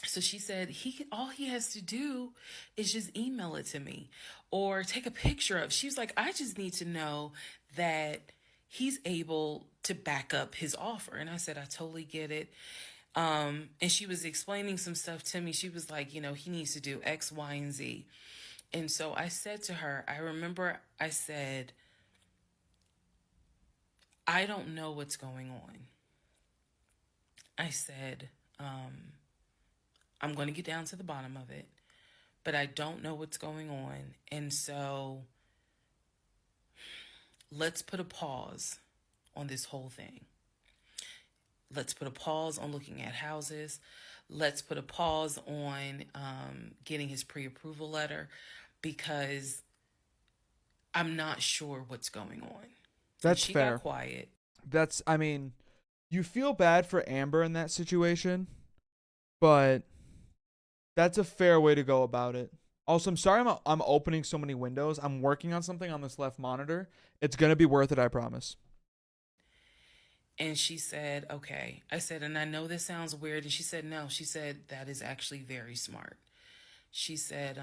So she said, all he has to do is just email it to me or take a picture of. She was like, I just need to know that he's able to back up his offer. And I said, I totally get it. And she was explaining some stuff to me. She was like, he needs to do X, Y, and Z. And so I said to her, I remember I said, I don't know what's going on. I said, I'm going to get down to the bottom of it, but I don't know what's going on. And so let's put a pause on this whole thing. Let's put a pause on looking at houses. Let's put a pause on getting his pre-approval letter, because I'm not sure what's going on. That's she fair. got quiet. I mean, you feel bad for Amber in that situation, but that's a fair way to go about it. Also, I'm sorry I'm opening so many windows. I'm working on something on this left monitor. It's going to be worth it, I promise. And she said, okay. I said, and I know this sounds weird. And she said, no. She said, that is actually very smart. She said,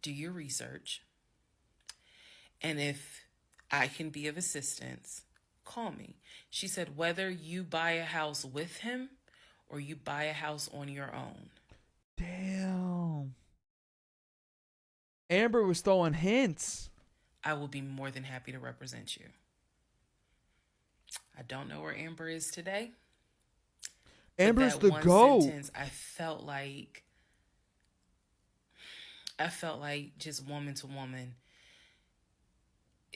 do your research. And if I can be of assistance, call me. She said, whether you buy a house with him or you buy a house on your own. Damn. Amber was throwing hints. I will be more than happy to represent you. I don't know where Amber is today. Amber's the GOAT. Sentence, I felt like just woman to woman,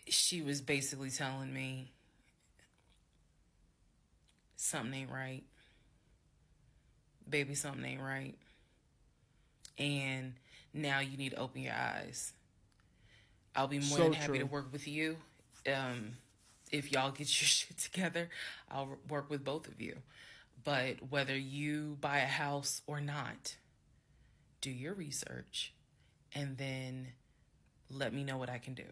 she was basically telling me something ain't right. Baby, something ain't right. And now you need to open your eyes. I'll be more than happy to work with you. If y'all get your shit together, I'll work with both of you. But whether you buy a house or not, do your research and then let me know what I can do.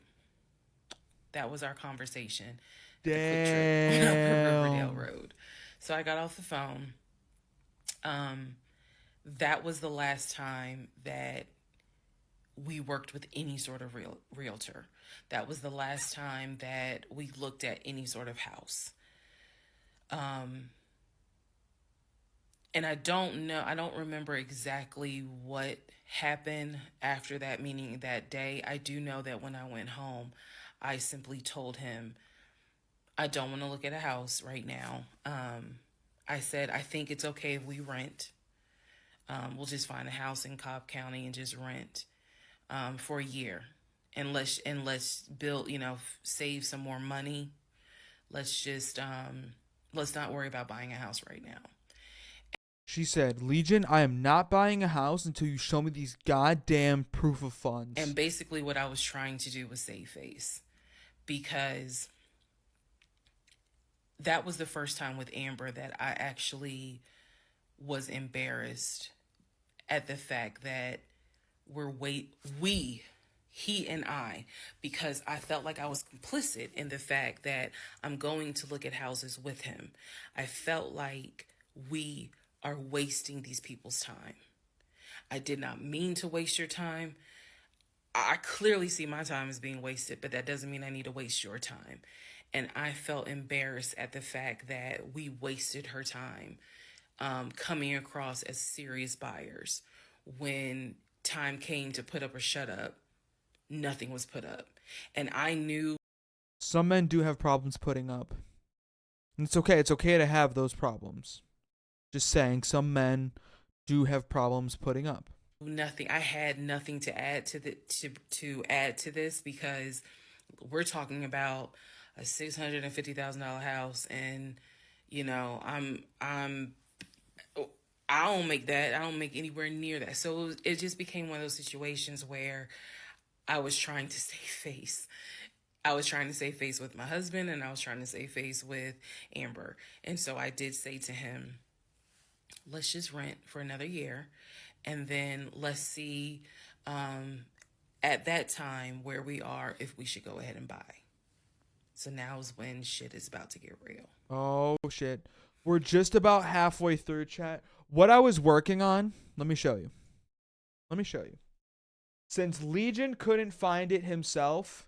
That was our conversation. Damn. The quick trip on Riverdale Road. So I got off the phone. That was the last time that we worked with any sort of realtor. That was the last time that we looked at any sort of house. And I don't remember exactly what happened after that meeting that day. I do know that when I went home, I simply told him, I don't want to look at a house right now. I said, I think it's okay if we rent. We'll just find a house in Cobb County and just rent for a year. And let's build, save some more money. Let's not worry about buying a house right now. She said, Legion, I am not buying a house until you show me these goddamn proof of funds. And basically what I was trying to do was save face, because that was the first time with Amber that I actually was embarrassed at the fact that he and I, because I felt like I was complicit in the fact that I'm going to look at houses with him. I felt like we are wasting these people's time. I did not mean to waste your time. I clearly see my time as being wasted, but that doesn't mean I need to waste your time. And I felt embarrassed at the fact that we wasted her time coming across as serious buyers. When time came to put up or shut up, nothing was put up. And I knew some men do have problems putting up. And it's okay. It's okay to have those problems. Just saying, some men do have problems putting up. Nothing. I had nothing to add to add to this, because we're talking about a $650,000 house, and I don't make that. I don't make anywhere near that. So it just became one of those situations where I was trying to save face. I was trying to save face with my husband, and I was trying to save face with Amber. And so I did say to him, let's just rent for another year, and then let's see at that time where we are, if we should go ahead and buy. So now is when shit is about to get real. Oh, shit. We're just about halfway through, chat. What I was working on, let me show you. Since Legion couldn't find it himself,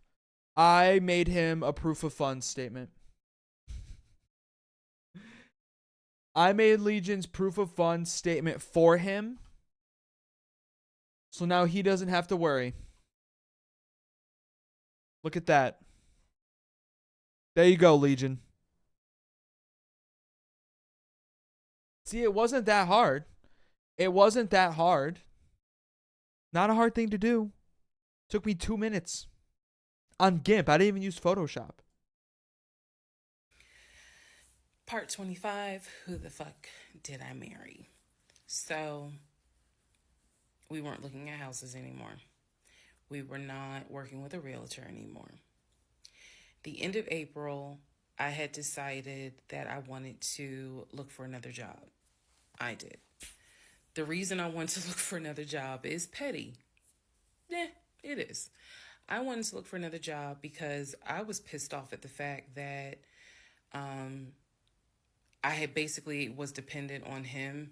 I made him a proof of funds statement. I made Legion's proof of funds statement for him. So now he doesn't have to worry. Look at that. There you go, Legion. See, it wasn't that hard. Not a hard thing to do. Took me 2 minutes. On GIMP. I didn't even use Photoshop. Part 25, who the fuck did I marry? So, we weren't looking at houses anymore. We were not working with a realtor anymore. The end of April, I had decided that I wanted to look for another job. I did. The reason I wanted to look for another job is petty. It is. I wanted to look for another job because I was pissed off at the fact that I had basically was dependent on him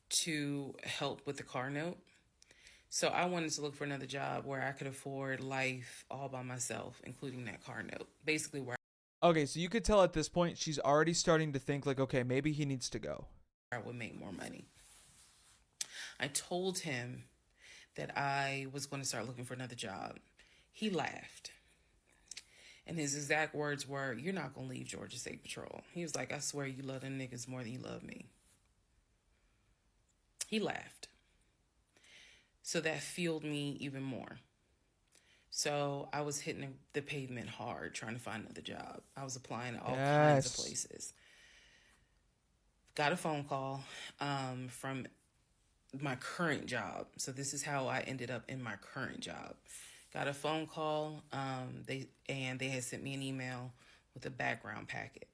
to help with the car note. So I wanted to look for another job where I could afford life all by myself, including that car note. Basically where Okay, so you could tell at this point she's already starting to think like, okay, maybe he needs to go. I would make more money. I told him that I was going to start looking for another job. He laughed. And his exact words were, "You're not going to leave Georgia State Patrol." He was like, "I swear you love them niggas more than you love me." He laughed. So that fueled me even more. So I was hitting the pavement hard trying to find another job. I was applying to all kinds of places. Got a phone call from my current job. So this is how I ended up in my current job. Got a phone call. They had sent me an email with a background packet.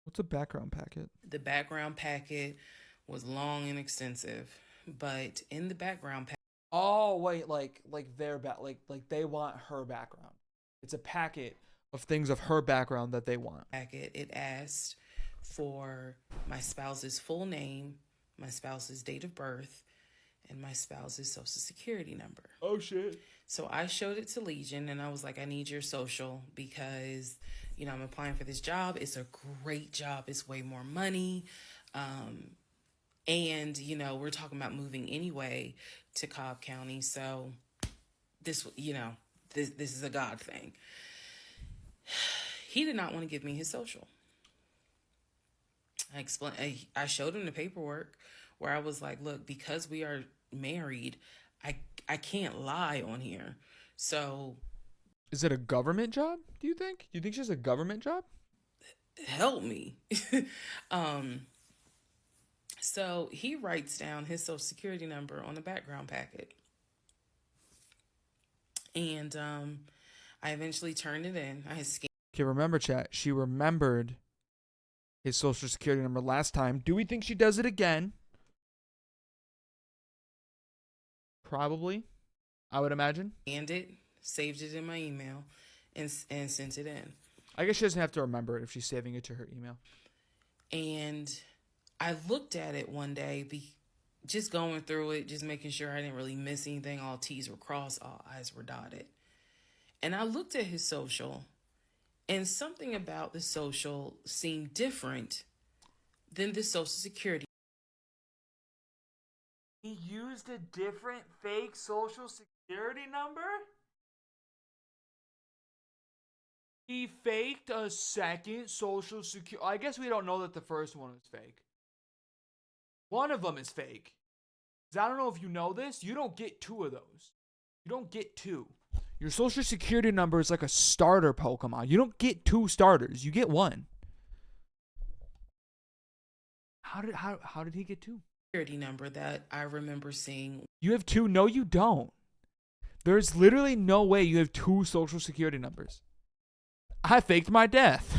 What's a background packet? The background packet was long and extensive, but in the background packet. Oh wait, like their like they want her background. It's a packet of things of her background that they want. It asked for my spouse's full name, my spouse's date of birth, and my spouse's social security number. Oh shit. So I showed it to Legion and I was like, I need your social because, I'm applying for this job. It's a great job. It's way more money. And, we're talking about moving anyway to Cobb County. So this, this is a God thing. He did not want to give me his social. I showed him the paperwork where I was like, look, because we are married, I can't lie on here. So is it a government job, do you think? Do you think she's a government job? Help me. So he writes down his social security number on the background packet. And I eventually turned it in. I had scanned. Okay, remember, chat. She remembered his social security number last time. Do we think she does it again? Probably. I would imagine. Scanned it, saved it in my email, and sent it in. I guess she doesn't have to remember it if she's saving it to her email. And I looked at it one day, just going through it, just making sure I didn't really miss anything. All T's were crossed, all I's were dotted. And I looked at his social, and something about the social seemed different than the social security. He used a different fake social security number? He faked a second social security. I guess we don't know that the first one was fake. One of them is fake. 'Cause I don't know if you know this. You don't get two of those. You don't get two. Your social security number is like a starter Pokemon. You don't get two starters. You get one. How did he get two? Security number that I remember seeing. You have two? No, you don't. There's literally no way you have two social security numbers. I faked my death.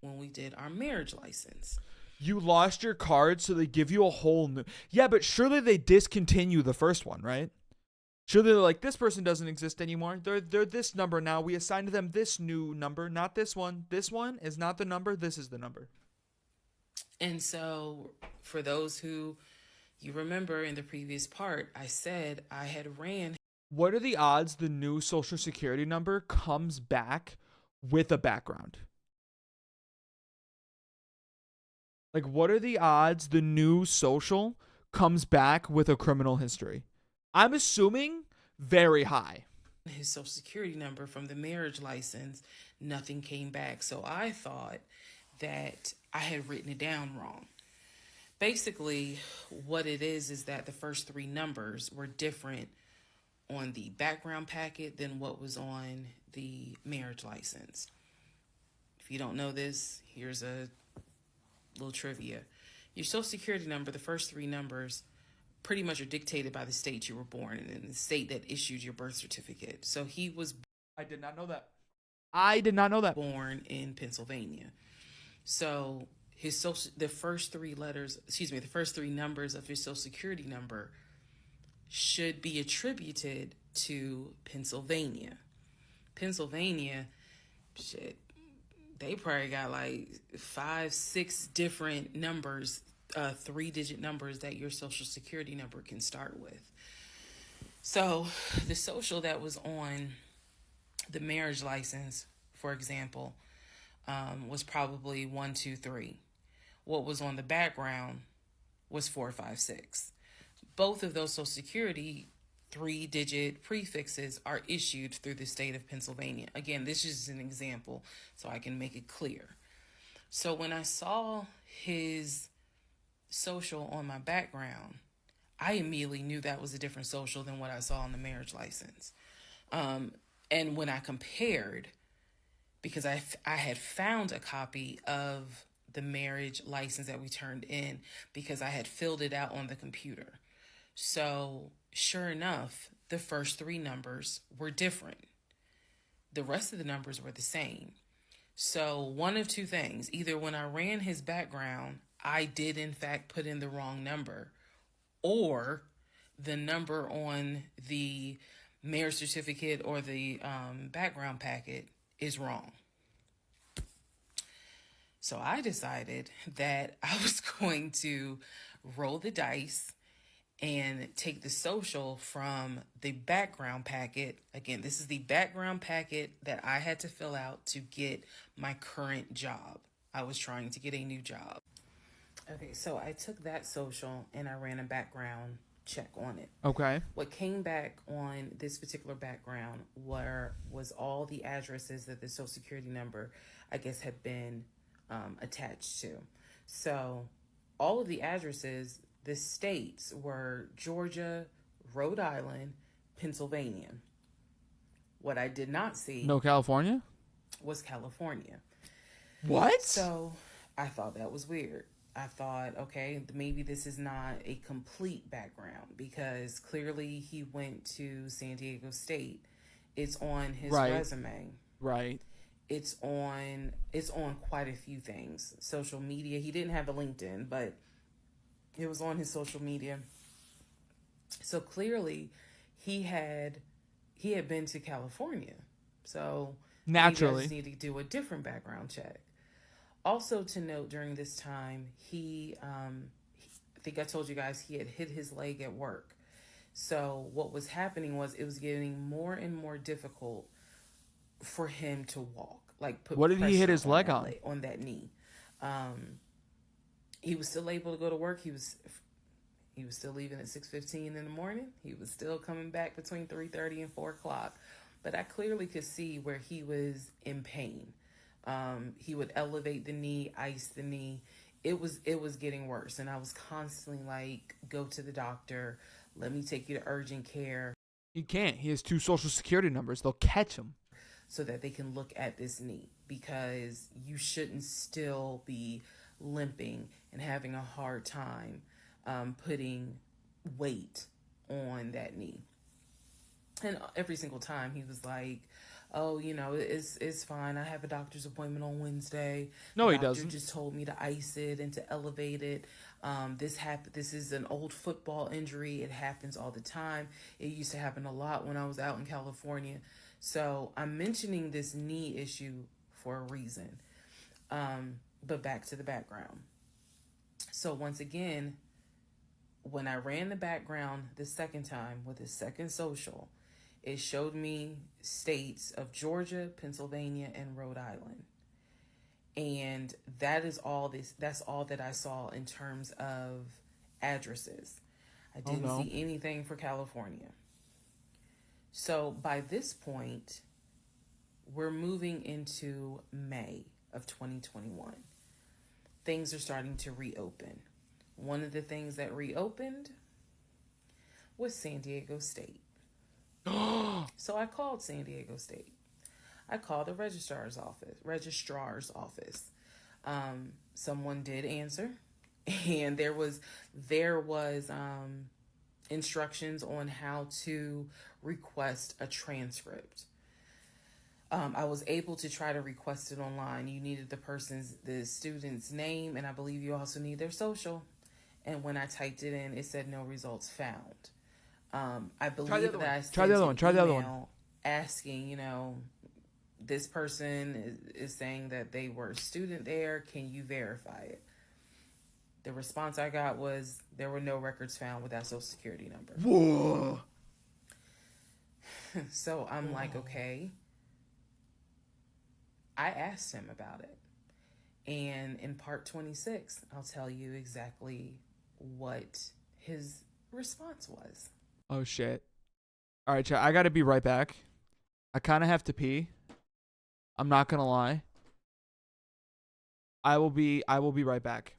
When we did our marriage license. You lost your card, so they give you a whole new. Yeah, but surely they discontinue the first one, right? Surely they're like, this person doesn't exist anymore. They're this number now. We assigned them this new number, not this one. This one is not the number. This is the number. And so, for those who you remember in the previous part, I said I had ran. What are the odds the new social security number comes back with a background? Like, what are the odds the new social comes back with a criminal history? I'm assuming very high. His social security number from the marriage license, nothing came back. So I thought that I had written it down wrong. Basically, what it is that the first three numbers were different on the background packet than what was on the marriage license. If you don't know this, here's a little trivia. Your social security number, the first 3 numbers, pretty much are dictated by the state you were born in and the state that issued your birth certificate. So he was I did not know that. I did not know that. born in Pennsylvania. So the first 3 numbers of his social security number should be attributed to Pennsylvania. Pennsylvania, shit, they probably got like 5, 6 different numbers, 3-digit numbers that your social security number can start with. So the social that was on the marriage license, for example, was probably 1, 2, 3. What was on the background was 4, 5, 6. Both of those social security 3-digit prefixes are issued through the state of Pennsylvania. Again, this is an example so I can make it clear. So when I saw his social on my background, I immediately knew that was a different social than what I saw on the marriage license. And when I compared, because I had found a copy of the marriage license that we turned in because I had filled it out on the computer. So sure enough, the first 3 numbers were different. The rest of the numbers were the same. So one of 2 things. Either when I ran his background, I did in fact put in the wrong number, or the number on the marriage certificate or the background packet is wrong. So I decided that I was going to roll the dice and take the social from the background packet. Again, this is the background packet that I had to fill out to get my current job. I was trying to get a new job. Okay, so I took that social and I ran a background check on it. Okay. What came back on this particular background was all the addresses that the social security number, I guess, had been attached to. So all of the addresses, the states were Georgia, Rhode Island, Pennsylvania. What I did not see No California? was California. What? So I thought that was weird. I thought, okay, maybe this is not a complete background because clearly he went to San Diego State. It's on his resume. Right. It's on quite a few things. Social media. He didn't have a LinkedIn, but it was on his social media. So clearly he had been to California. So naturally, maybe I just need to do a different background check. Also to note, during this time, I think I told you guys he had hit his leg at work. So what was happening was it was getting more and more difficult for him to walk. Like, put what did he hit his leg on? On that knee. He was still able to go to work. He was still leaving at 6:15 in the morning. He was still coming back between 3:30 and 4 o'clock. But I clearly could see where he was in pain. He would elevate the knee, ice the knee. It was getting worse. And I was constantly like, go to the doctor. Let me take you to urgent care. He can't. He has 2 social security numbers. They'll catch him. So that they can look at this knee, because you shouldn't still be limping and having a hard time putting weight on that knee. And every single time he was like, oh, it's fine. I have a doctor's appointment on Wednesday. No, the he doctor doesn't. just told me to ice it and to elevate it. This is an old football injury. It happens all the time. It used to happen a lot when I was out in California. So I'm mentioning this knee issue for a reason. But back to the background. So once again, when I ran the background the second time with the second social, it showed me states of Georgia, Pennsylvania, and Rhode Island. And that's all that I saw in terms of addresses. I didn't see anything for California. So by this point, we're moving into May of 2021. Things are starting to reopen. One of the things that reopened was San Diego State. So I called San Diego State. I called the registrar's office. Someone did answer, and there was instructions on how to request a transcript. I was able to try to request it online. You needed the student's name, and I believe you also need their social. And when I typed it in, it said no results found. I believe that I sent an email asking, this person is saying that they were a student there. Can you verify it? The response I got was there were no records found with that social security number. Whoa. So I'm like, okay. I asked him about it. And in part 26, I'll tell you exactly what his response was. Oh, shit. All right, chat. I got to be right back. I kind of have to pee. I'm not going to lie. I will be right back.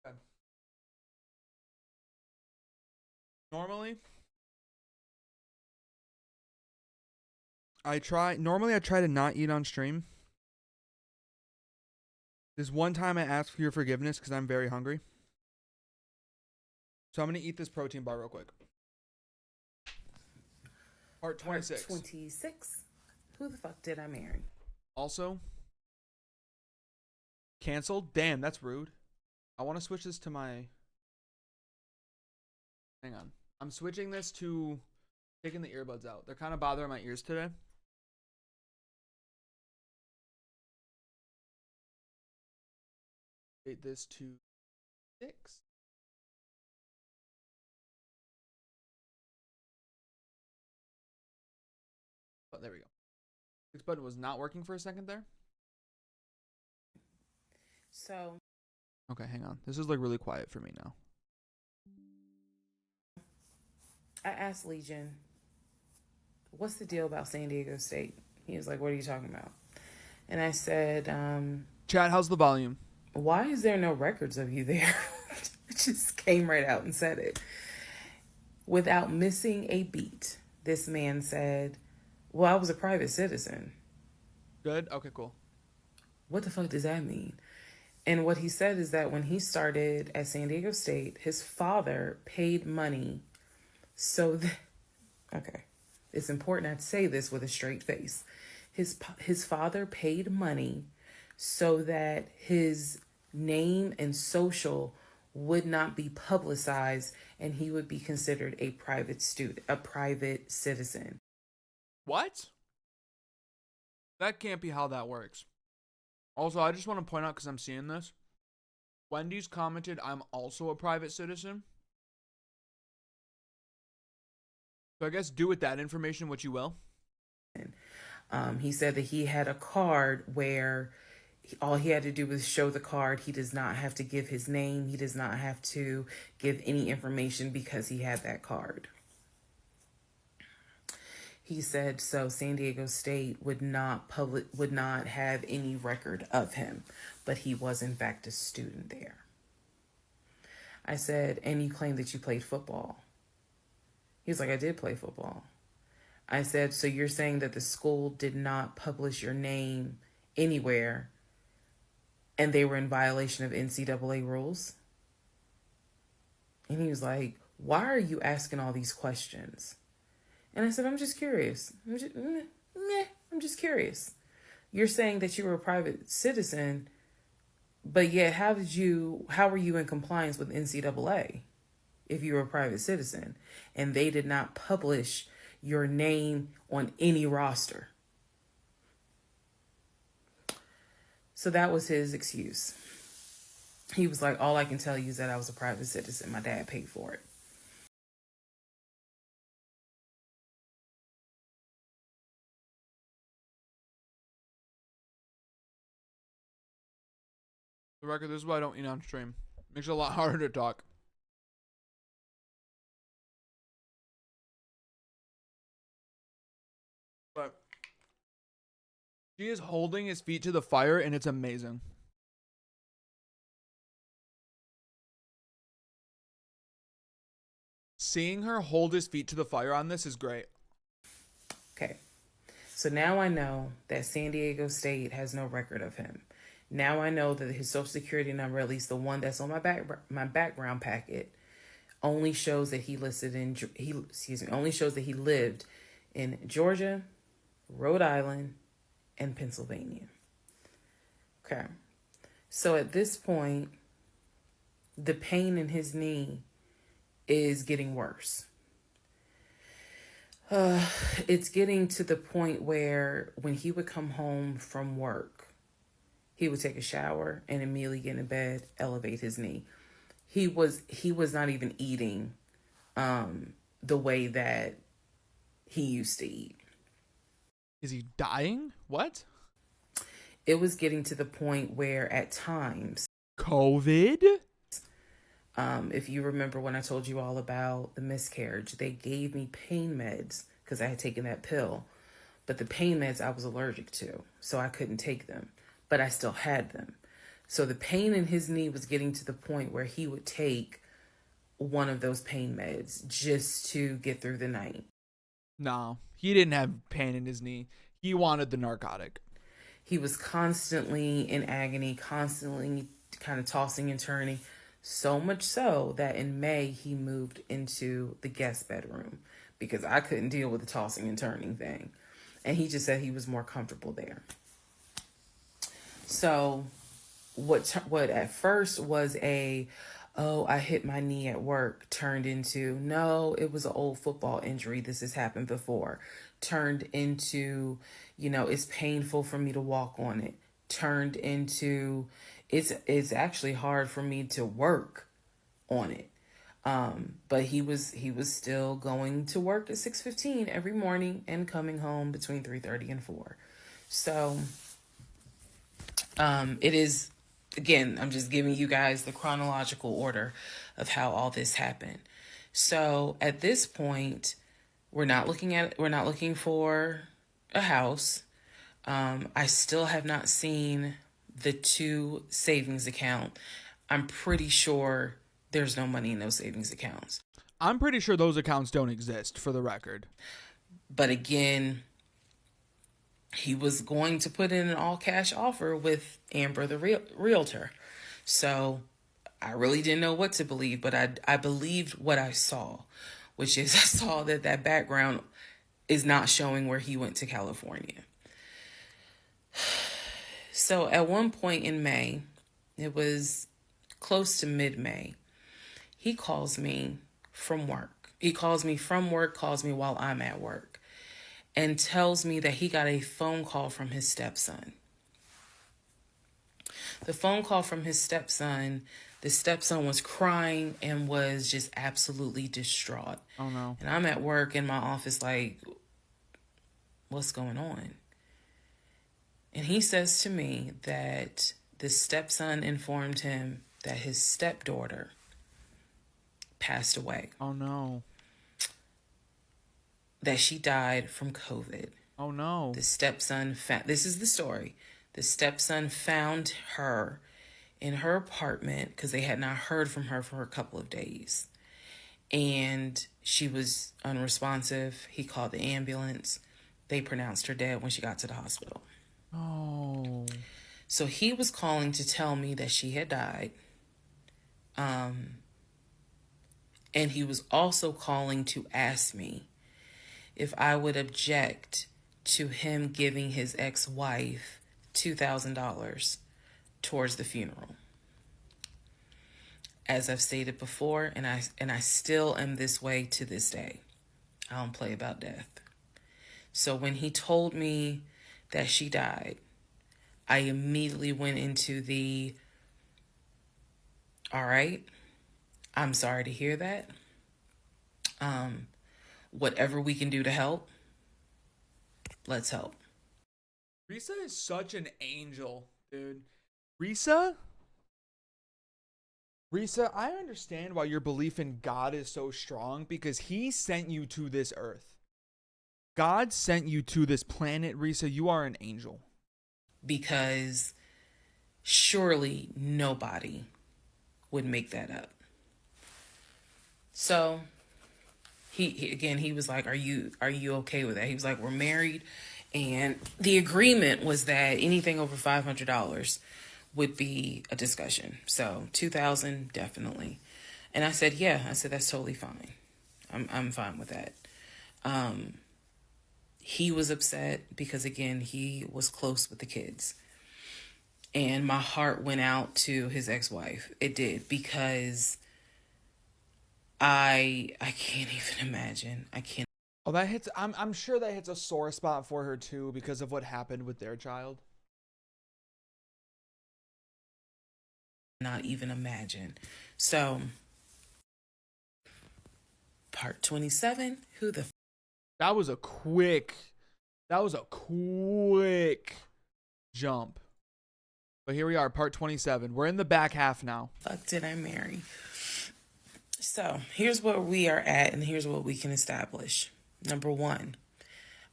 Okay. Normally, I try to not eat on stream. There's one time I ask for your forgiveness because I'm very hungry. So I'm going to eat this protein bar real quick. Part 26. Part 26. Who the fuck did I marry? Also, canceled. Damn, that's rude. I want to switch this to my... Hang on. I'm switching this to taking the earbuds out. They're kind of bothering my ears today. Take this to 6. Oh, there we go. 6 button was not working for a second there. So Okay, hang on. This is like really quiet for me now. I asked Legion, what's the deal about San Diego State? He was like, what are you talking about? And I said, Chat, how's the volume? why is there no records of you there? Just came right out and said it. Without missing a beat, this man said, well, I was a private citizen. Good? Okay, cool. What the fuck does that mean? And what he said is that when he started at San Diego State, his father paid money so that, okay, it's important I say this with a straight face. His father paid money so that his name and social would not be publicized and he would be considered a private student, a private citizen. What? That can't be how that works. Also, I just want to point out, because I'm seeing this, Wendy's commented, I'm also a private citizen. So I guess do with that information what you will. He said that he had a card where all he had to do was show the card. He does not have to give his name. He does not have to give any information because he had that card. He said so San Diego State would not have any record of him, but he was in fact a student there. I said, and you claim that you played football. He was like, I did play football. I said, so you're saying that the school did not publish your name anywhere and they were in violation of NCAA rules? And he was like, why are you asking all these questions? And I said, I'm just curious. I'm just curious. You're saying that you were a private citizen, but yet how were you in compliance with NCAA if you were a private citizen and they did not publish your name on any roster? So that was his excuse. He was like, all I can tell you is that I was a private citizen. My dad paid for it. The record, this is why I don't eat on stream. Makes it a lot harder to talk. But she is holding his feet to the fire, and it's amazing. Seeing her hold his feet to the fire on this is great. Okay. So now I know that San Diego State has no record of him. Now I know that his social security number, at least the one that's on my background packet, only shows that he only shows that he lived in Georgia, Rhode Island, and Pennsylvania. Okay. So at this point, the pain in his knee is getting worse. It's getting to the point where when he would come home from work, he would take a shower and immediately get in bed, elevate his knee. He was not even eating the way that he used to eat. Is he dying? What? It was getting to the point where at times, COVID? if you remember when I told you all about the miscarriage, they gave me pain meds because I had taken that pill. But the pain meds I was allergic to, so I couldn't take them. But I still had them. So the pain in his knee was getting to the point where he would take one of those pain meds just to get through the night. No, he didn't have pain in his knee. He wanted the narcotic. He was constantly in agony, constantly kind of tossing and turning. So much so that in May, he moved into the guest bedroom because I couldn't deal with the tossing and turning thing. And he just said he was more comfortable there. So what at first was I hit my knee at work turned into, no, it was an old football injury. This has happened before. Turned into, it's painful for me to walk on it. Turned into, it's actually hard for me to work on it. But he was still going to work at 6:15 every morning and coming home between 3:30 and 4. So, it is again, I'm just giving you guys the chronological order of how all this happened. So at this point, we're not looking for a house. I still have not seen the 2 savings account. I'm pretty sure there's no money in those savings accounts. I'm pretty sure those accounts don't exist, for the record. But again, he was going to put in an all cash offer with Amber, the realtor. So I really didn't know what to believe, but I believed what I saw, which is I saw that background is not showing where he went to California. So at one point in May, it was close to mid-May, he calls me from work. He calls me from work, calls me while I'm at work, and tells me that he got a phone call from his stepson. The phone call from his stepson, the stepson was crying and was just absolutely distraught. Oh, no. And I'm at work in my office like, what's going on? And he says to me that the stepson informed him that his stepdaughter passed away. Oh, no. That she died from COVID. Oh, no. The stepson this is the story. The stepson found her in her apartment because they had not heard from her for a couple of days. And she was unresponsive. He called the ambulance. They pronounced her dead when she got to the hospital. Oh. So he was calling to tell me that she had died. And he was also calling to ask me if I would object to him giving his ex-wife $2,000 towards the funeral. As I've stated before, and I still am this way to this day. I don't play about death. So when he told me that she died, I immediately went into all right, I'm sorry to hear that. Whatever we can do to help, let's help. Risa is such an angel, dude. Risa, I understand why your belief in God is so strong, because he sent you to this earth. God sent you to this planet, Risa. You are an angel. Because surely nobody would make that up. So he was like, are you okay with that? He was like, we're married, and the agreement was that anything over $500 would be a discussion. So $2,000 definitely. And I said, yeah. I said, that's totally fine. I'm fine with that. He was upset because, again, he was close with the kids. And my heart went out to his ex-wife. It did, because I can't even imagine. I can't. Oh, that hits. I'm sure that hits a sore spot for her too, because of what happened with their child. Not even imagine. So, part 27. That was a quick jump. But here we are, part 27. We're in the back half now. Fuck did I marry? So, here's where we are at, and here's what we can establish. Number 1,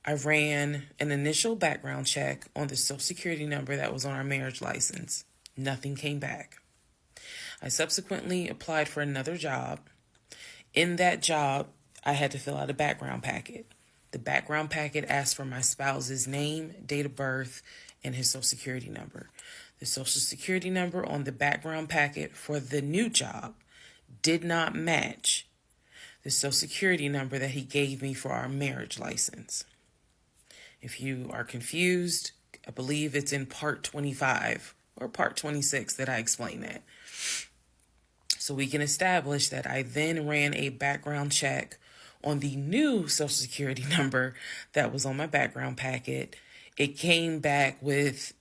I ran an initial background check on the Social Security number that was on our marriage license. Nothing came back. I subsequently applied for another job. In that job, I had to fill out a background packet. The background packet asked for my spouse's name, date of birth, and his Social Security number. The Social Security number on the background packet for the new job did not match the Social Security number that he gave me for our marriage license. If you are confused, I believe it's in part 25 or part 26 that I explain that. So we can establish that I then ran a background check on the new Social Security number that was on my background packet. It came back with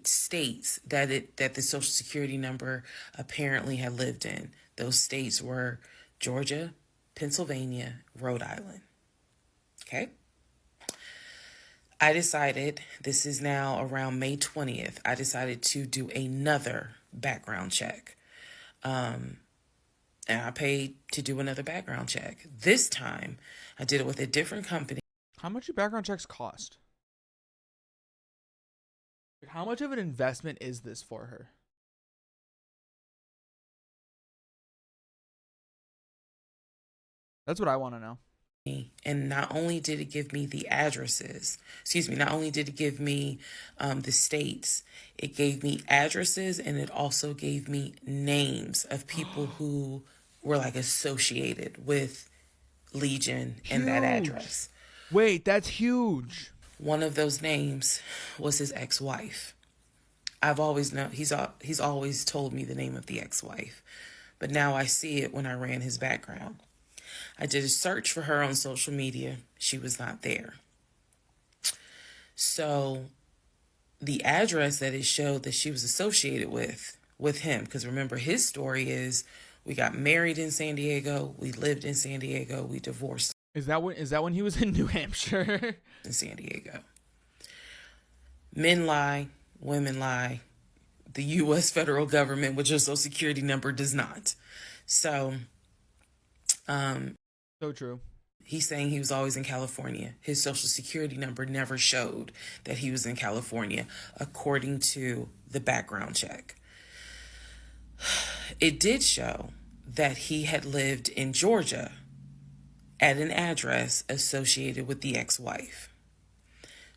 states that the Social Security number apparently had lived in. Those states were Georgia, Pennsylvania, Rhode Island. Okay. I decided, this is now around May 20th, I decided to do another background check. And I paid to do another background check. This time, I did it with a different company. How much do background checks cost? How much of an investment is this for her? That's what I want to know. And not only did it give me the addresses, not only did it give me the states, it gave me addresses, and it also gave me names of people who were like associated with Legion and that address. Wait, that's huge. One of those names was his ex-wife. I've always known, he's always told me the name of the ex-wife, but now I see it when I ran his background. I did a search for her on social media. She was not there. So the address that it showed that she was associated with him, because remember, his story is we got married in San Diego, we lived in San Diego, we divorced. Is that when he was in New Hampshire? In San Diego. Men lie, women lie. The U.S. federal government with your social security number does not. So, so true. He's saying he was always in California. His social security number never showed that he was in California, according to the background check. It did show that he had lived in Georgia at an address associated with the ex-wife.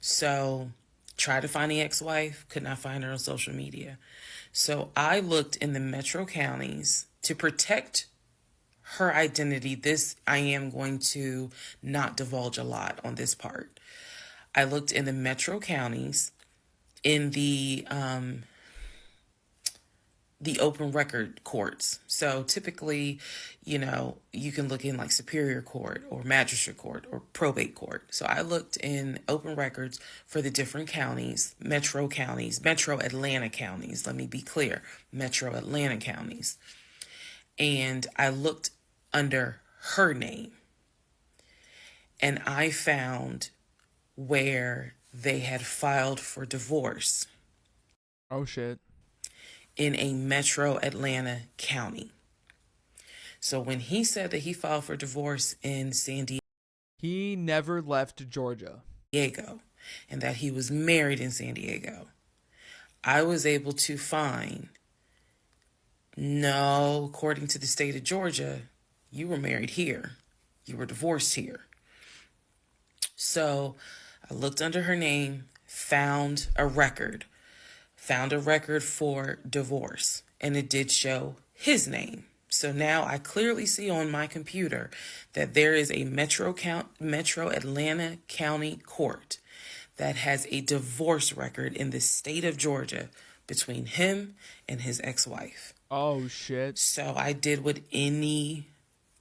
So, tried to find the ex-wife, could not find her on social media. So I looked in the metro counties to protect her identity. This, I am going to not divulge a lot on this part. I looked in the metro counties in the open record courts. So typically, you can look in like Superior Court or Magistrate Court or Probate Court. So I looked in open records for the different counties, metro Atlanta counties. Let me be clear, metro Atlanta counties. And I looked under her name. And I found where they had filed for divorce. Oh, shit. In a metro Atlanta county. So when he said that he filed for divorce in San Diego, he never left Georgia, and that he was married in San Diego, I was able to find, no, according to the state of Georgia, you were married here. You were divorced here. So I looked under her name, found a record for divorce, and it did show his name. So now I clearly see on my computer that there is a metro Atlanta County Court that has a divorce record in the state of Georgia between him and his ex-wife. Oh, shit. So I did what any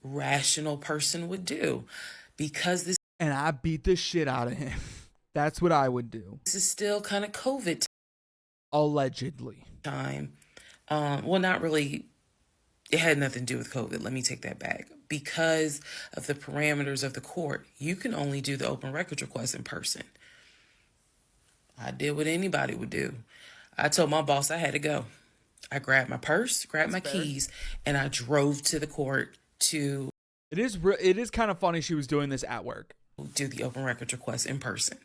rational person would do, because this... And I beat the shit out of him. That's what I would do. This is still kind of COVID allegedly time. Well, not really. It had nothing to do with COVID. Let me take that back. Because of the parameters of the court, you can only do the open records request in person. I did what anybody would do. I told my boss I had to go. I grabbed my purse, grabbed my keys, and I drove to the court to... It is kind of funny she was doing this at work. Do the open records request in person.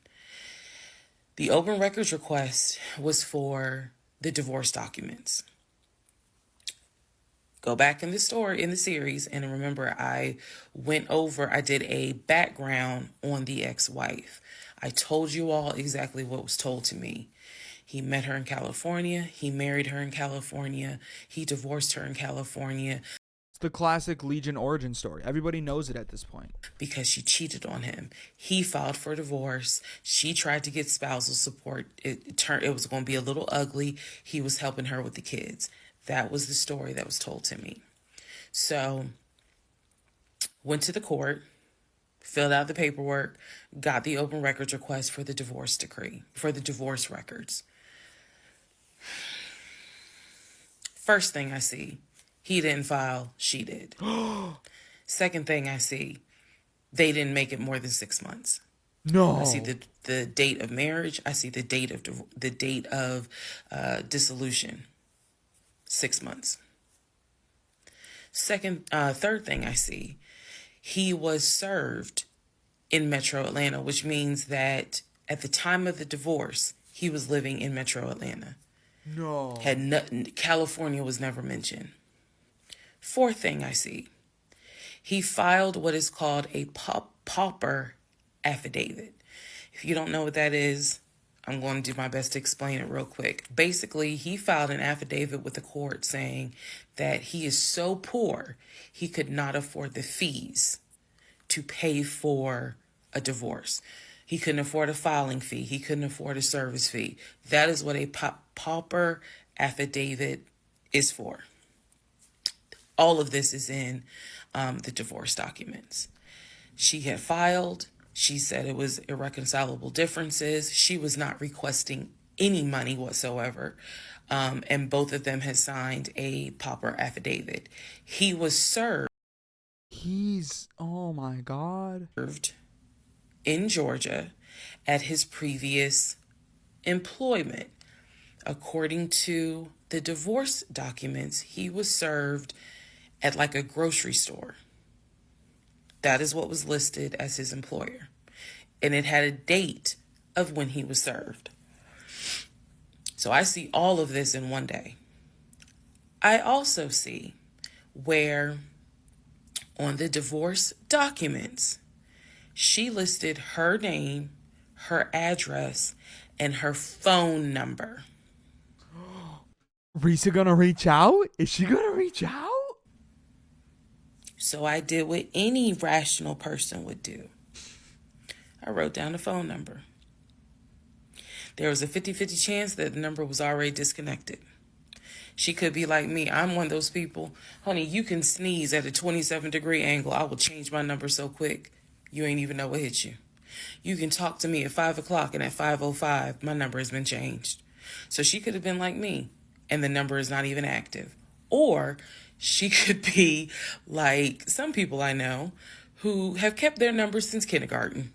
The open records request was for the divorce documents. Go back in the series, and remember I did a background on the ex-wife. I told you all exactly what was told to me. He met her in California. He married her in California. He divorced her in California. It's the classic Legion origin story. Everybody knows it at this point. Because she cheated on him. He filed for divorce. She tried to get spousal support. It was going to be a little ugly. He was helping her with the kids. That was the story that was told to me. So, went to the court, filled out the paperwork, got the open records request for the divorce decree, for the divorce records. First thing I see, he didn't file, she did. Second thing I see, they didn't make it more than 6 months. No. I see the date of marriage. I see the date of dissolution. 6 months. Third thing I see, he was served in Metro Atlanta, which means that at the time of the divorce, he was living in Metro Atlanta. No. California was never mentioned. Fourth thing I see, he filed what is called a pauper affidavit. If you don't know what that is, I'm going to do my best to explain it real quick. Basically, he filed an affidavit with the court saying that he is so poor, he could not afford the fees to pay for a divorce. He couldn't afford a filing fee. He couldn't afford a service fee. That is what a pauper affidavit is for. All of this is in the divorce documents. She had filed. She said it was irreconcilable differences. She was not requesting any money whatsoever. And both of them had signed a pauper affidavit. He was served. Oh my God. In Georgia at his previous employment. According to the divorce documents, he was served at like a grocery store. That is what was listed as his employer. And it had a date of when he was served. So I see all of this in one day. I also see where on the divorce documents, she listed her name, her address, and her phone number. Risa gonna reach out? Is she gonna reach out? So I did what any rational person would do. I wrote down the phone number. There was a 50-50 chance that the number was already disconnected. She could be like me. I'm one of those people. Honey, you can sneeze at a 27-degree angle. I will change my number so quick, you ain't even know what hit you. You can talk to me at 5 o'clock and at 5:05, my number has been changed. So she could have been like me and the number is not even active. Or she could be like some people I know who have kept their number since kindergarten.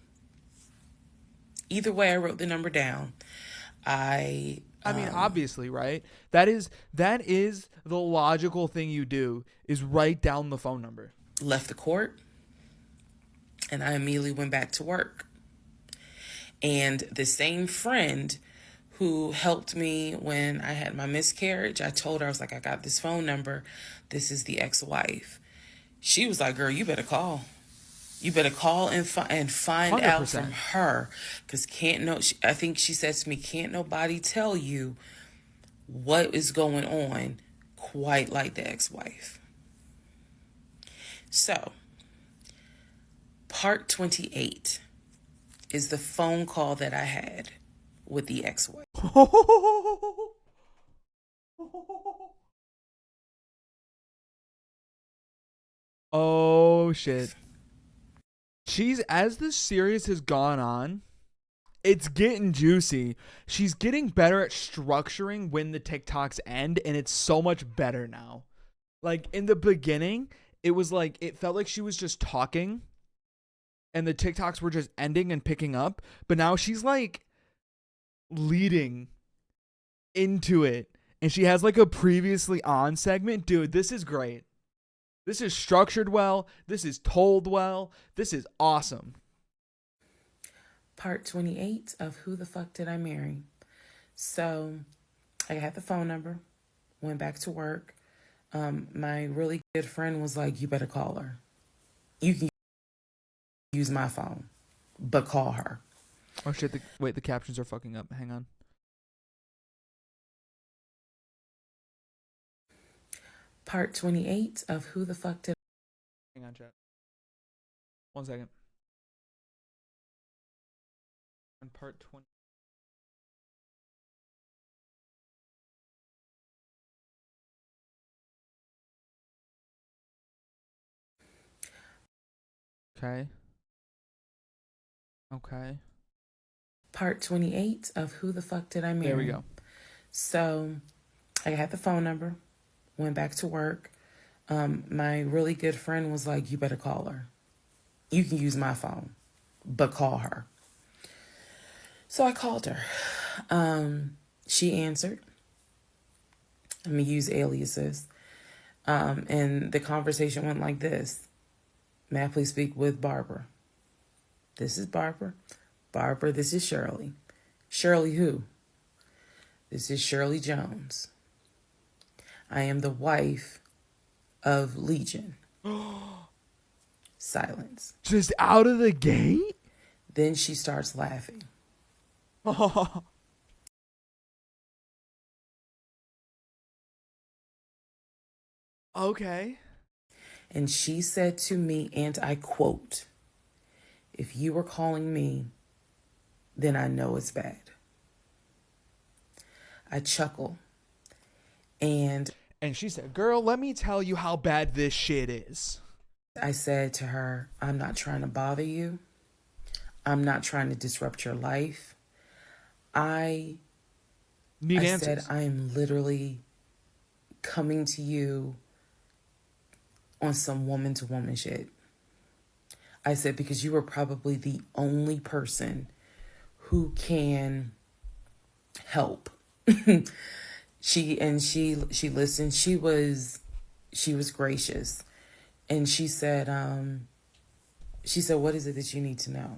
Either way, I wrote the number down. I mean, obviously, right? That is the logical thing you do, is write down the phone number. Left the court, and I immediately went back to work. And the same friend who helped me when I had my miscarriage, I told her, I was like, I got this phone number. This is the ex-wife. She was like, girl, you better call. You better call and find 100%. Out from her. Because I think she said to me, can't nobody tell you what is going on quite like the ex-wife. So, part 28 is the phone call that I had with the ex-wife. Oh, shit. As the series has gone on, it's getting juicy. She's getting better at structuring when the TikToks end, and it's so much better now. Like, in the beginning, it was like, it felt like she was just talking, and the TikToks were just ending and picking up. But now she's, like, leading into it. And she has, like, a previously on segment. Dude, this is great. This is structured well. This is told well. This is awesome. Part 28 of Who the Fuck Did I Marry? So I had the phone number, went back to work. My really good friend was like, you better call her. You can use my phone, but call her. Oh, shit. Wait, the captions are fucking up. Hang on. Part 28 of Who the Fuck Did Hang on, chat. 1 second. On part 20. Okay. Part 28 of Who the Fuck Did I Marry? There we go. So I had the phone number, went back to work. My really good friend was like, you better call her. You can use my phone, but call her. So I called her. She answered. I'm going to use aliases. And the conversation went like this. May I please speak with Barbara? This is Barbara. Barbara, this is Shirley. Shirley who? This is Shirley Jones. I am the wife of Legion. Silence. Just out of the gate? Then she starts laughing. Okay. And she said to me, and I quote, "If you were calling me, then I know it's bad." I chuckle. And she said, girl, let me tell you how bad this shit is. I said to her, I'm not trying to bother you. I'm not trying to disrupt your life. I answers. said, I am literally coming to you on some woman-to-woman shit. I said, because you are probably the only person who can help. She listened. She was gracious. And she said, what is it that you need to know?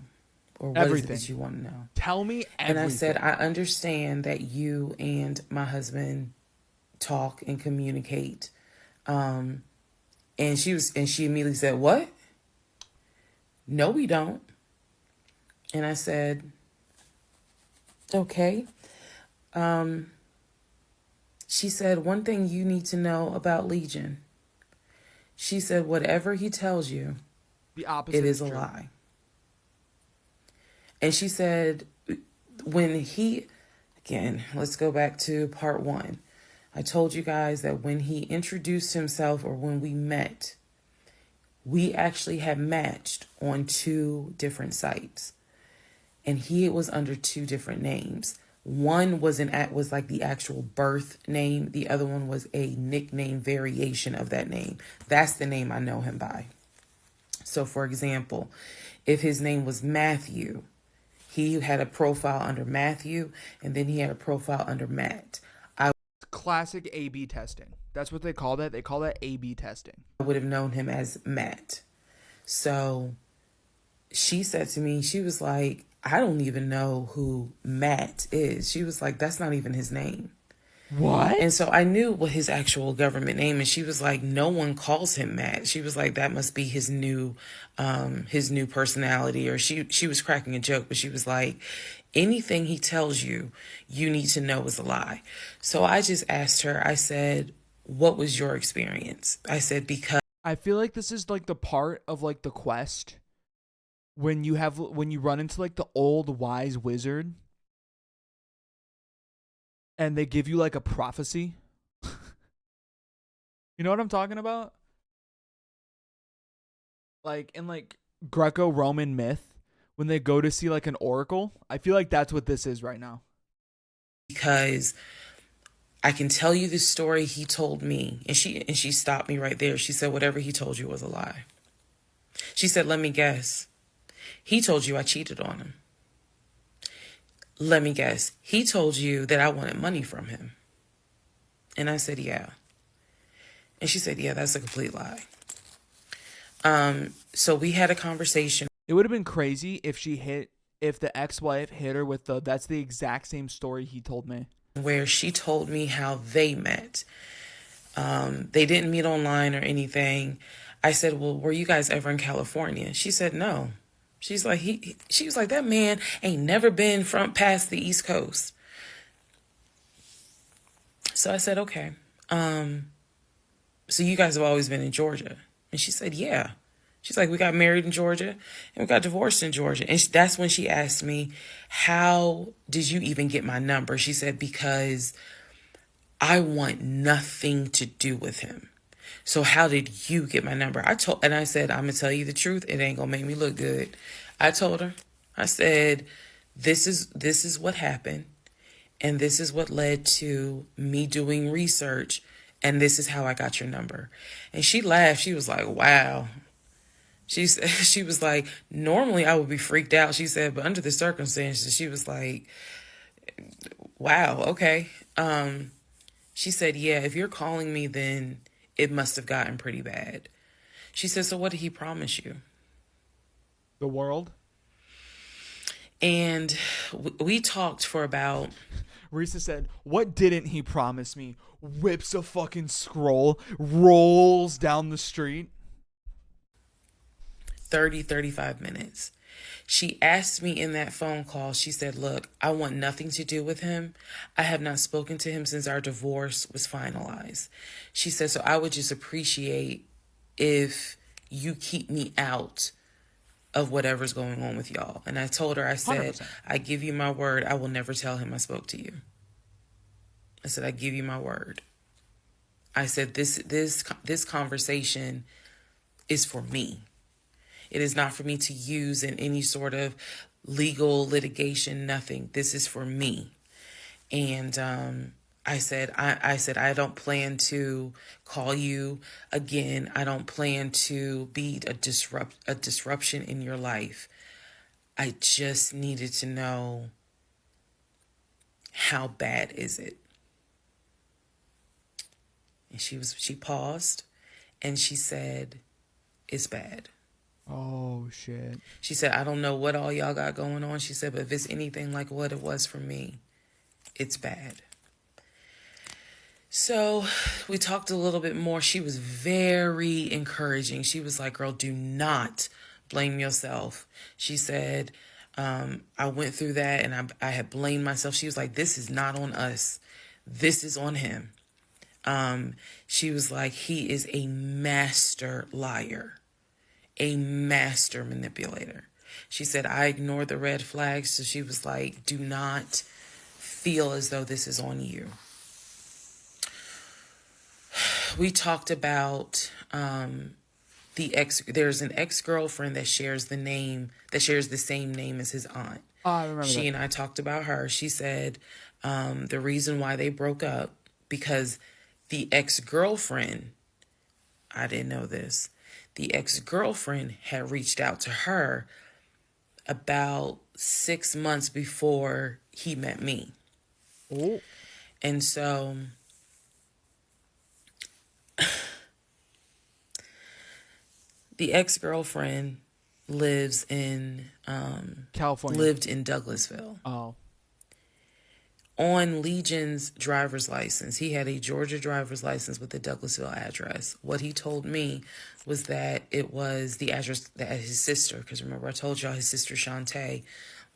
Or what is it that you want to know? Tell me everything. And I said, I understand that you and my husband talk and communicate. And she immediately said, what? No, we don't. And I said, okay. She said, one thing you need to know about Legion. She said, whatever he tells you, the opposite it is true. A lie. And she said, let's go back to part 1. I told you guys that when he introduced himself, or when we met, we actually had matched on 2 different sites. And he was under 2 different names. One was like the actual birth name. The other one was a nickname variation of that name. That's the name I know him by. So, for example, if his name was Matthew, he had a profile under Matthew, and then he had a profile under Matt. Classic A/B testing. That's what they call that. They call that A/B testing. I would have known him as Matt. So she said to me, she was like, I don't even know who Matt is. She was like, that's not even his name. What? And so I knew what his actual government name, and she was like, no one calls him Matt. She was like, that must be his new personality. Or she was cracking a joke, but she was like, anything he tells you, you need to know is a lie. So I just asked her, I said, what was your experience? I said, because I feel like this is like the part of like the quest when you run into like the old wise wizard and they give you like a prophecy. You know what I'm talking about? Like in like Greco-Roman myth, when they go to see like an oracle, I feel like that's what this is right now. Because I can tell you the story he told me. And she stopped me right there. She said, whatever he told you was a lie. She said, let me guess. He told you I cheated on him. Let me guess. He told you that I wanted money from him. And I said, yeah. And she said, yeah, that's a complete lie. So we had a conversation. It would have been crazy if the ex-wife hit her with that's the exact same story he told me. Where she told me how they met. They didn't meet online or anything. I said, well, were you guys ever in California? She said, no. She's like, she was like, that man ain't never been past the East Coast. So I said, okay. So you guys have always been in Georgia? And she said, yeah. She's like, we got married in Georgia and we got divorced in Georgia. And that's when she asked me, how did you even get my number? She said, because I want nothing to do with him. So how did you get my number? I said, I'm going to tell you the truth. It ain't going to make me look good. I told her, I said, this is what happened. And this is what led to me doing research. And this is how I got your number. And she laughed. She was like, wow. She was like, normally I would be freaked out. She said, but under the circumstances, she was like, wow, okay. She said, yeah, if you're calling me, then it must have gotten pretty bad. She said, so what did he promise you? The world? And we talked for about... Risa said, what didn't he promise me? Whips a fucking scroll, rolls down the street. 35 minutes. She asked me in that phone call, she said, look, I want nothing to do with him. I have not spoken to him since our divorce was finalized. She said, so I would just appreciate if you keep me out of whatever's going on with y'all. And I told her, I said, 100%. I give you my word. I will never tell him I spoke to you. I said, I give you my word. I said, this conversation is for me. It is not for me to use in any sort of legal litigation, nothing. This is for me. And I said, I don't plan to call you again. I don't plan to be a disruption in your life. I just needed to know, how bad is it? And she paused and she said, it's bad. Oh, shit. She said, I don't know what all y'all got going on. She said, but if it's anything like what it was for me, it's bad. So we talked a little bit more. She was very encouraging. She was like, girl, do not blame yourself. She said, I went through that and I had blamed myself. She was like, this is not on us. This is on him. She was like, he is a master liar, a master manipulator. She said, I ignored the red flags. So she was like, do not feel as though this is on you. We talked about there's an ex-girlfriend that shares the same name as his aunt. Oh, I remember She that. and I talked about her. She said the reason why they broke up, because the ex-girlfriend, I didn't know this, the ex-girlfriend had reached out to her about 6 months before he met me. Oh. And so the ex-girlfriend lived in California. Douglasville. Oh. On Legion's driver's license, he had a Georgia driver's license with the Douglasville address. What he told me was that it was the address that his sister, because remember I told y'all his sister Shantae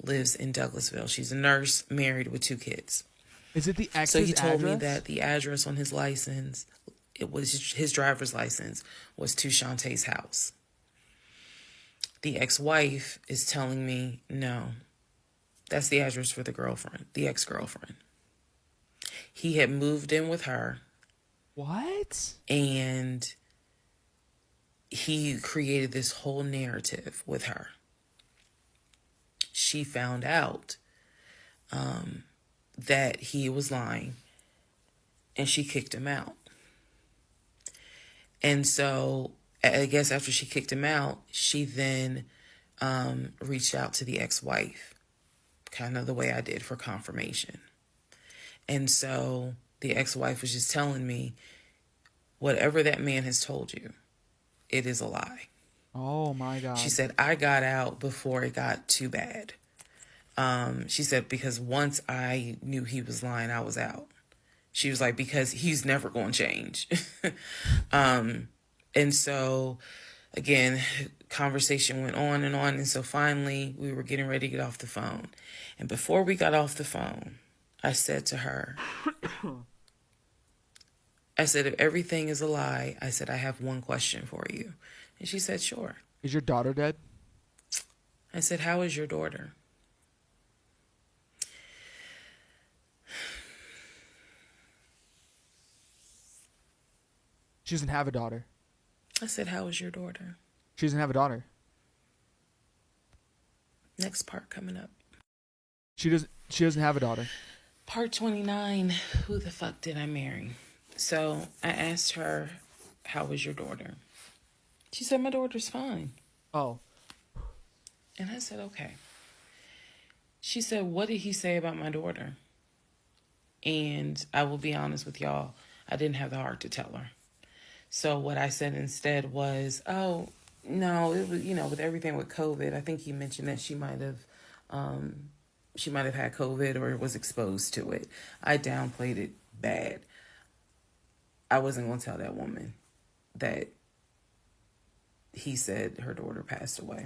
lives in Douglasville. She's a nurse, married with 2 kids. Is it the ex's So he told me address? that the address on his license, it was his driver's license, was to Shantae's house. The ex-wife is telling me, no, that's the address for the ex-girlfriend. He had moved in with her. What? And he created this whole narrative with her. She found out that he was lying, and she kicked him out. And so I guess after she kicked him out, she then reached out to the ex-wife, kind of the way I did, for confirmation. And so the ex-wife was just telling me, whatever that man has told you, it is a lie. Oh, my God. She said, I got out before it got too bad. She said, because once I knew he was lying, I was out. She was like, because he's never going to change. And so, again, conversation went on. And so finally, we were getting ready to get off the phone. And before we got off the phone, I said to her, I said, if everything is a lie, I said, I have one question for you. And she said, sure. Is your daughter dead? I said, how is your daughter? She doesn't have a daughter. I said, how is your daughter? She doesn't have a daughter. Next part coming up. She doesn't have a daughter. Part 29, who the fuck did I marry? So I asked her, how was your daughter? She said, my daughter's fine. Oh. And I said, okay. She said, what did he say about my daughter? And I will be honest with y'all, I didn't have the heart to tell her. So what I said instead was, oh, no, it was, with everything with COVID, I think he mentioned that she might have had COVID or was exposed to it. I downplayed it bad. I wasn't going to tell that woman that he said her daughter passed away.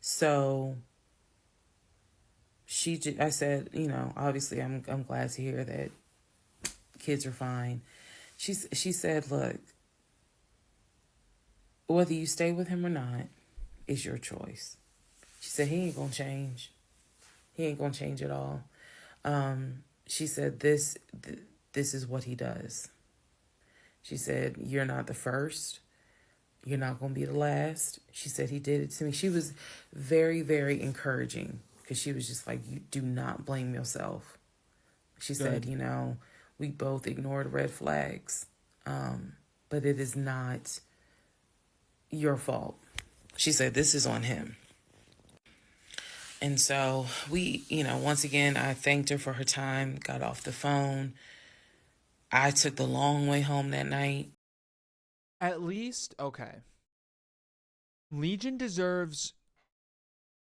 So I said, obviously I'm glad to hear that kids are fine. She said, look, whether you stay with him or not is your choice. She said, he ain't gonna change. He ain't gonna change at all. She said, this is what he does. She said, you're not the first. You're not going to be the last. She said, he did it to me. She was very, very encouraging because she was just like, you do not blame yourself. She said, we both ignored red flags, but it is not your fault. She said, this is on him. And so we, once again, I thanked her for her time, got off the phone. I took the long way home that night. At least, okay. Legion deserves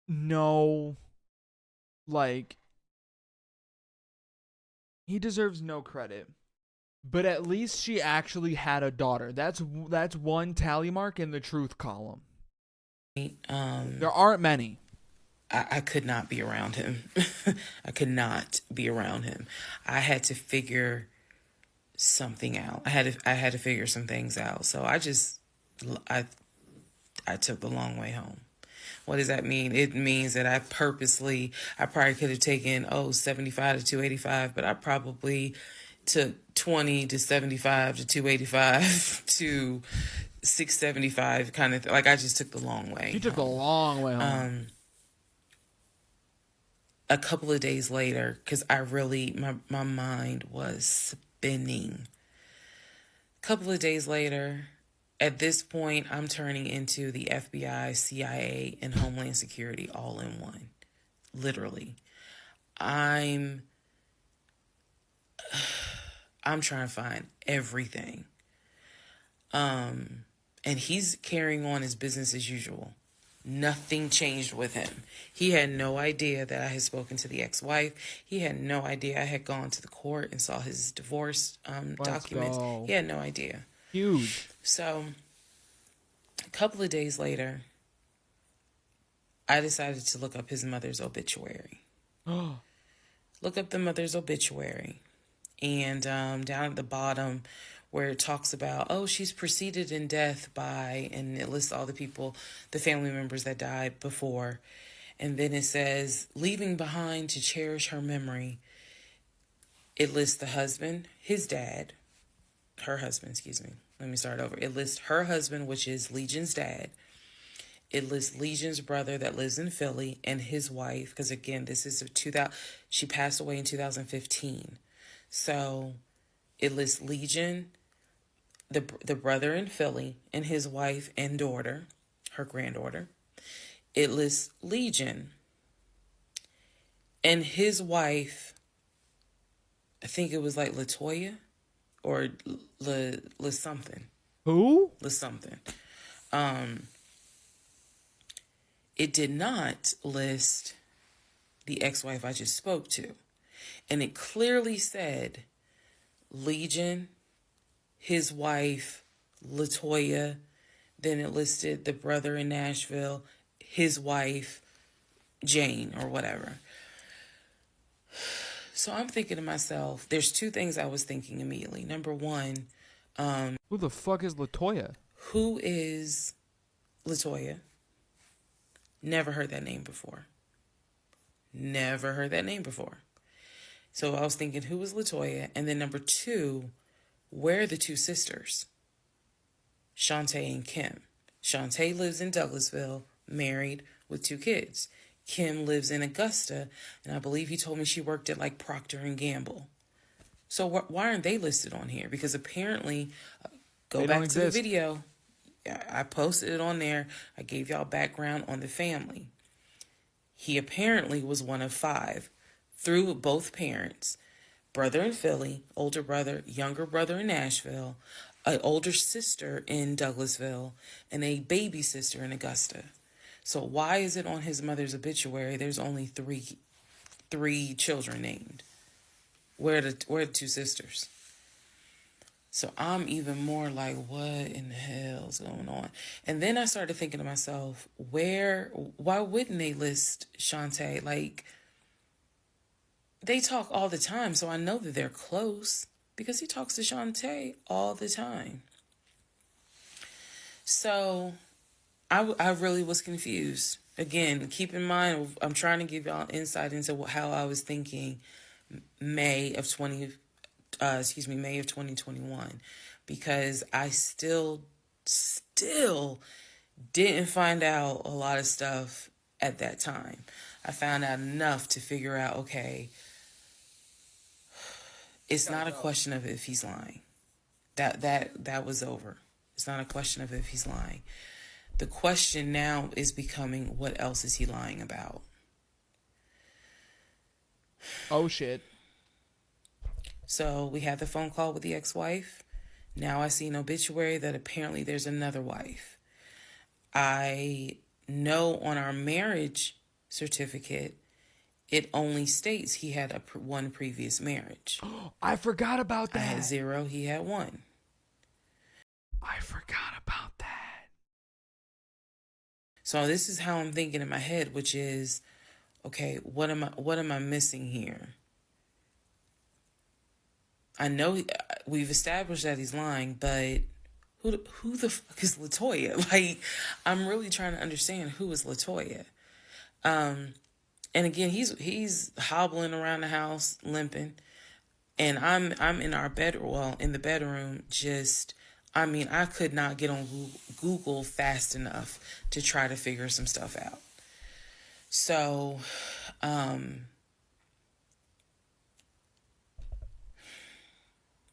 no, he deserves no credit. But at least she actually had a daughter. That's one tally mark in the truth column. There aren't many. I could not be around him. I could not be around him. I had to figure something out. I had to figure some things out. So I took the long way home. What does that mean? It means that I probably could have taken 75 to 285, but I probably took 20 to 75 to 285 to 675 kind of thing. Like I just took the long way. You took the long way home. A couple of days later, because my mind was spinning. A couple of days later, at this point, I'm turning into the FBI, CIA, and Homeland Security all in one. Literally. I'm trying to find everything. And he's carrying on his business as usual. Nothing changed with him. He had no idea that I had spoken to the ex-wife. He had no idea I had gone to the court and saw his divorce documents. He had no idea. Huge. So, a couple of days later, I decided to look up his mother's obituary. Look up the mother's obituary. And down at the bottom where it talks about, she's preceded in death by, and it lists all the people, the family members that died before. And then it says, leaving behind to cherish her memory. It lists the husband, her husband, excuse me. Let me start over. It lists her husband, which is Legion's dad. It lists Legion's brother that lives in Philly and his wife, because again, this is she passed away in 2015. So it lists Legion, the brother in Philly, and his wife and daughter, her granddaughter. It lists Legion and his wife, I think it was like Latoya or Le something. Who? Le something. It did not list the ex-wife I just spoke to. And it clearly said Legion, his wife, Latoya. Then it listed the brother in Nashville, his wife, Jane, or whatever. So I'm thinking to myself, there's two things I was thinking immediately. Number one, who the fuck is Latoya? Who is Latoya? Never heard that name before. So I was thinking, who was Latoya? And then number two, where are the two sisters? Shantae and Kim. Shantae lives in Douglasville, married with 2 kids. Kim lives in Augusta, and I believe he told me she worked at like Procter and Gamble. So why aren't they listed on here? Because apparently, go back to the video. I posted it on there. I gave y'all background on the family. He apparently was one of 5 through both parents. Brother in Philly, older brother, younger brother in Nashville, an older sister in Douglasville, and a baby sister in Augusta. So why is it on his mother's obituary there's only three children named? Where are the 2 sisters? So I'm even more like, what in the hell's going on? And then I started thinking to myself, why wouldn't they list Shantae? Like, they talk all the time, so I know that they're close because he talks to Shantae all the time. So I really was confused. Again, keep in mind, I'm trying to give y'all insight into how I was thinking May of 2021, because I still didn't find out a lot of stuff at that time. I found out enough to figure out, okay, it's not a question of if he's lying. That was over. It's not a question of if he's lying. The question now is becoming, what else is he lying about? Oh, shit. So we had the phone call with the ex-wife. Now I see an obituary that apparently there's another wife. I know on our marriage certificate, it only states he had one previous marriage. I forgot about that. I had 0, he had 1. I forgot about that. So this is how I'm thinking in my head, which is, okay, what am I missing here? I know we've established that he's lying, but who the fuck is LaToya? Like, I'm really trying to understand who is LaToya. And again, he's hobbling around the house, limping, and I'm in in the bedroom, I could not get on Google fast enough to try to figure some stuff out. So,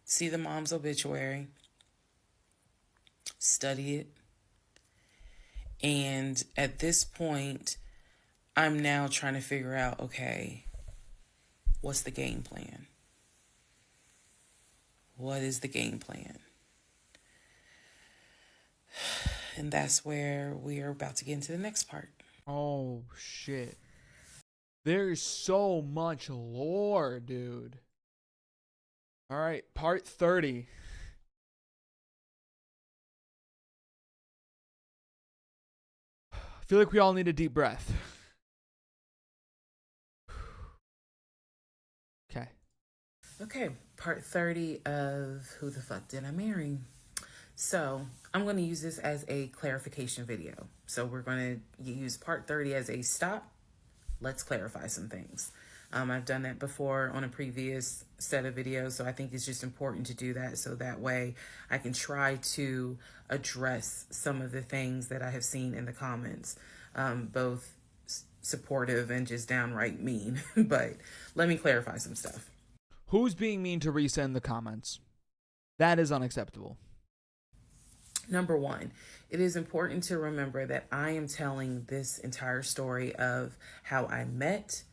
see the mom's obituary, study it, and at this point, I'm now trying to figure out, okay, what's the game plan? What is the game plan? And that's where we are about to get into the next part. Oh, shit. There's so much lore, dude. All right, part 30. I feel like we all need a deep breath. Okay. Okay, part 30 of Who the Fuck Did I Marry? So I'm going to use this as a clarification video. So we're going to use part 30 as a stop. Let's clarify some things. I've done that before on a previous set of videos, so I think it's just important to do that so that way I can try to address some of the things that I have seen in the comments, both supportive and just downright mean. But let me clarify some stuff. Who's being mean to Risa in the comments? That is unacceptable. Number 1, it is important to remember that I am telling this entire story of how I met,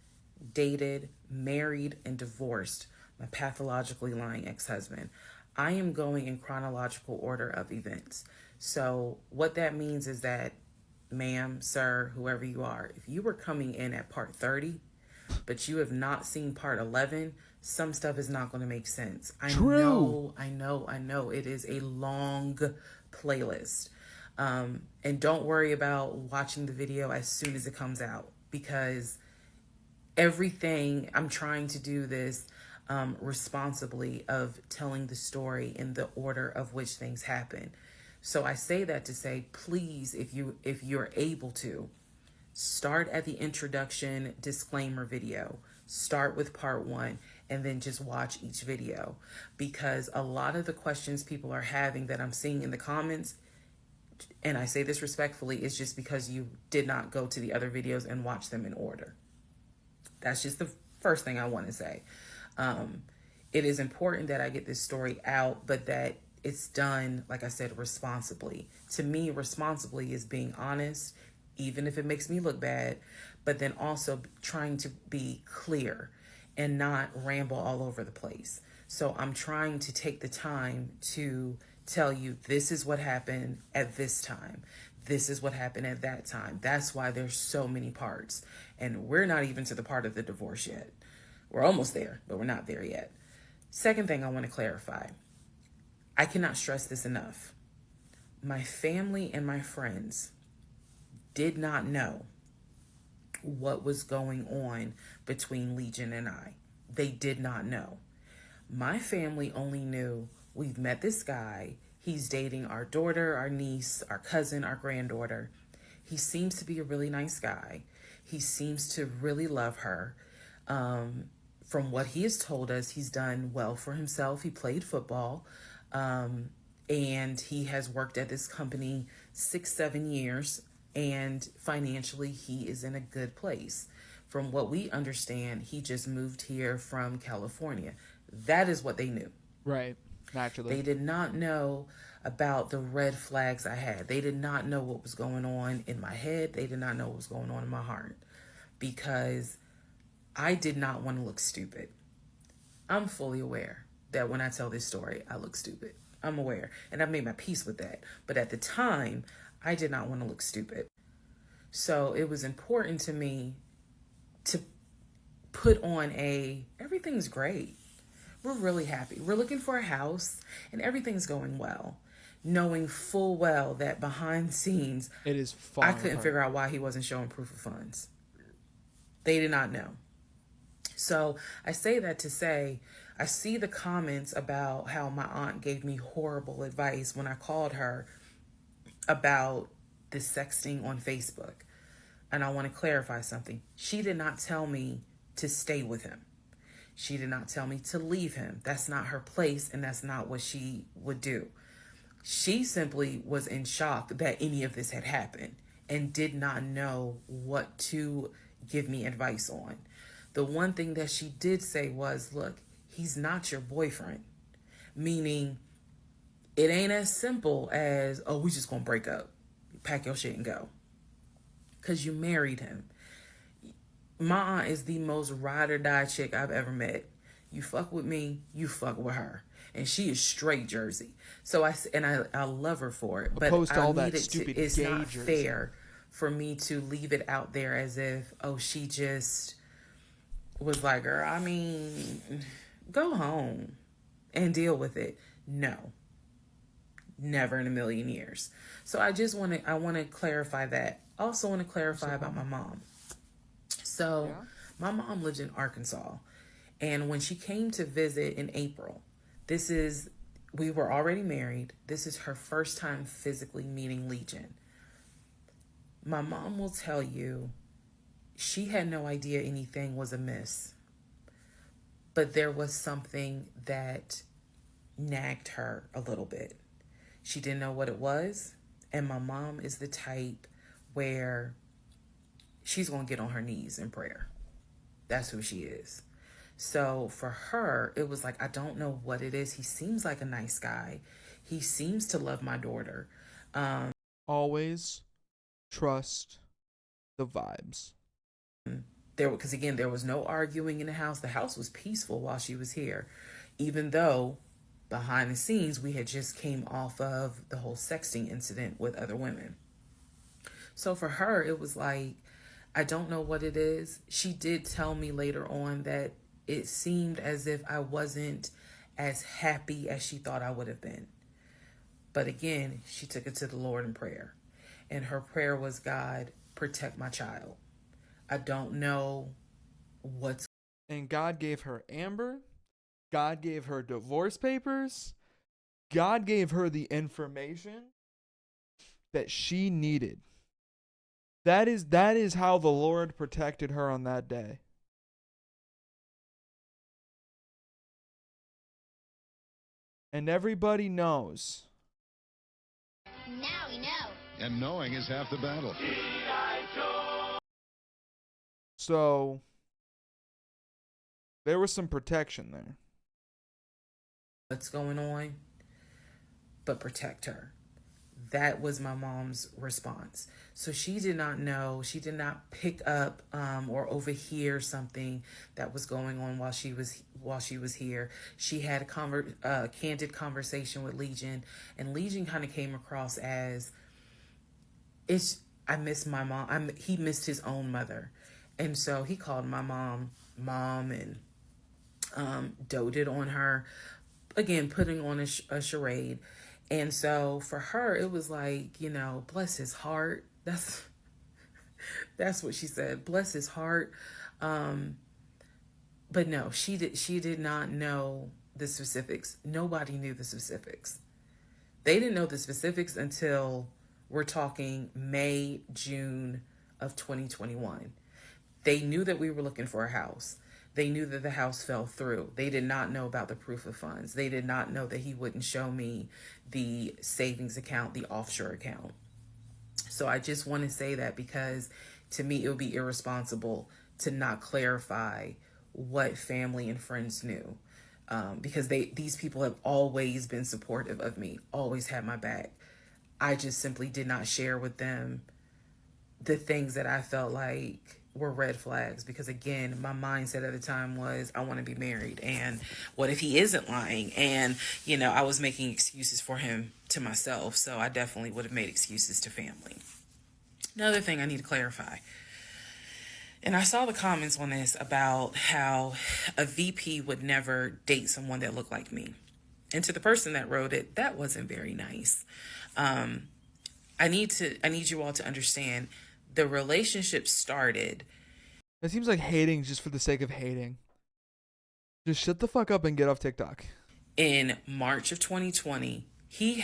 dated, married, and divorced my pathologically lying ex-husband. I am going in chronological order of events. So what that means is that, ma'am, sir, whoever you are, if you were coming in at part 30, but you have not seen part 11, some stuff is not going to make sense. I know. It is a long playlist. And don't worry about watching the video as soon as it comes out, because everything, I'm trying to do this responsibly, of telling the story in the order of which things happen. So I say that to say, please, if you're able to, start at the introduction disclaimer video. Start with part 1 and then just watch each video, because a lot of the questions people are having that I'm seeing in the comments, and I say this respectfully, is just because you did not go to the other videos and watch them in order. That's just the first thing I want to say. It is important that I get this story out, but that it's done, like I said, responsibly. To me, responsibly is being honest, even if it makes me look bad, but then also trying to be clear and not ramble all over the place. So I'm trying to take the time to tell you this is what happened at this time. This is what happened at that time. That's why there's so many parts. And we're not even to the part of the divorce yet. We're almost there, but we're not there yet. Second thing I want to clarify. I cannot stress this enough. My family and my friends did not know what was going on between Legion and I. They did not know. My family only knew we've met this guy. He's dating our daughter, our niece, our cousin, our granddaughter. He seems to be a really nice guy. He seems to really love her. From what he has told us, he's done well for himself. He played football. And he has worked at this company 6-7 years, and financially he is in a good place. From what we understand, he just moved here from California. That is what they knew. Right. Naturally. They did not know about the red flags I had. They did not know what was going on in my head. They did not know what was going on in my heart, because I did not want to look stupid. I'm fully aware that when I tell this story, I look stupid. I'm aware, and I've made my peace with that. But at the time, I did not want to look stupid. So it was important to me to put on everything's great. We're really happy. We're looking for a house, and everything's going well. Knowing full well that behind the scenes, it is I couldn't figure out why he wasn't showing proof of funds. They did not know. So I say that to say, I see the comments about how my aunt gave me horrible advice when I called her about the sexting on Facebook. And I want to clarify something. She did not tell me to stay with him. She did not tell me to leave him. That's not her place, and that's not what she would do. She simply was in shock that any of this had happened and did not know what to give me advice on. The one thing that she did say was, look, he's not your boyfriend. Meaning, it ain't as simple as, oh, we just gonna break up. Pack your shit and go. Because you married him. My aunt is the most ride or die chick I've ever met. You fuck with me, you fuck with her. And she is straight Jersey. So I love her for it. But Opposed to all I that needed stupid to, it's gay not Jersey. fair for me to leave it out there as if, oh, she just was like, girl, I mean, go home and deal with it. No. Never in a million years. So I want to clarify that. Also want to clarify about my mom. So my mom lives in Arkansas. And when she came to visit in April, we were already married. This is her first time physically meeting Legion. My mom will tell you she had no idea anything was amiss. But there was something that nagged her a little bit. She didn't know what it was. And my mom is the type where she's going to get on her knees in prayer. That's who she is. So for her, it was like, I don't know what it is. He seems like a nice guy. He seems to love my daughter. Always trust the vibes. Because again, there was no arguing in the house. The house was peaceful while she was here, even though behind the scenes we had just came off of the whole sexting incident with other women. So for her, it was like, I don't know what it is. She did tell me later on that it seemed as if I wasn't as happy as she thought I would have been. But again, she took it to the Lord in prayer. And her prayer was, God, protect my child. I don't know what's... And God gave her Amber. God gave her divorce papers. God gave her the information that she needed. That is how the Lord protected her on that day. And everybody knows. Now we know. And knowing is half the battle. So there was some protection there. What's going on? but protect her. That was my mom's response. So she did not know, she did not pick up or overhear something that was going on while she was here. She had a candid conversation with Legion, and Legion kind of came across as, I miss my mom. He missed his own mother, and so he called my mom and doted on her, again putting on a charade. And so for her, it was like, bless his heart. That's what she said. Bless his heart. But no, she did not know the specifics. Nobody knew the specifics. They didn't know the specifics until we're talking May, June of 2021. They knew that we were looking for a house. They knew that the house fell through. They did not know about the proof of funds. They did not know that he wouldn't show me the savings account, the offshore account. So I just want to say that, because to me, it would be irresponsible to not clarify what family and friends knew. Because these people have always been supportive of me, always had my back. I just simply did not share with them the things that I felt like were red flags, because again, my mindset at the time was, I want to be married, and what if he isn't lying? And I was making excuses for him to myself, so I definitely would have made excuses to family. Another thing I need to clarify, and I saw the comments on this about how a VP would never date someone that looked like me, and to the person that wrote it, that wasn't very nice. I need you all to understand, the relationship started. It seems like hating just for the sake of hating. Just shut the fuck up and get off TikTok. In March of 2020, he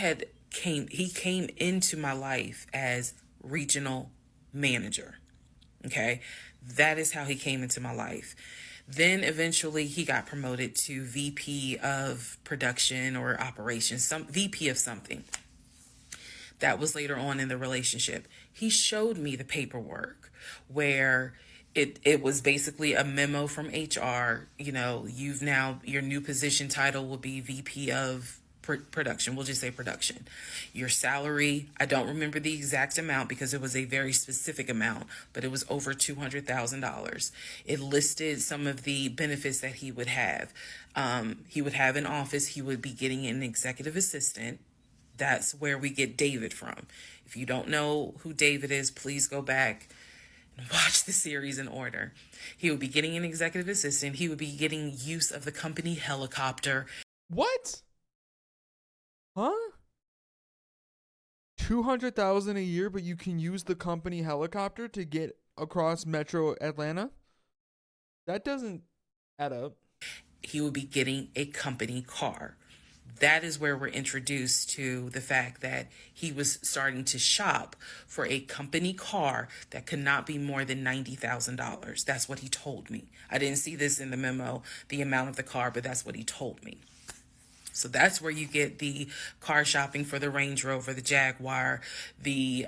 came into my life as regional manager. Okay? That is how he came into my life. Then eventually he got promoted to VP of production or operations, some VP of something. That was later on in the relationship. He showed me the paperwork where it was basically a memo from HR. Your new position title will be VP of production. We'll just say production. Your salary, I don't remember the exact amount because it was a very specific amount, but it was over $200,000. It listed some of the benefits that he would have. He would have an office. He would be getting an executive assistant. That's where we get David from. If you don't know who David is, please go back and watch the series in order. He would be getting an executive assistant. He would be getting use of the company helicopter. What? Huh? $200,000 a year, but you can use the company helicopter to get across Metro Atlanta? That doesn't add up. He would be getting a company car. That is where we're introduced to the fact that he was starting to shop for a company car that could not be more than $90,000. That's what he told me. I didn't see this in the memo, the amount of the car, but that's what he told me. So that's where you get the car shopping for the Range Rover, the Jaguar, the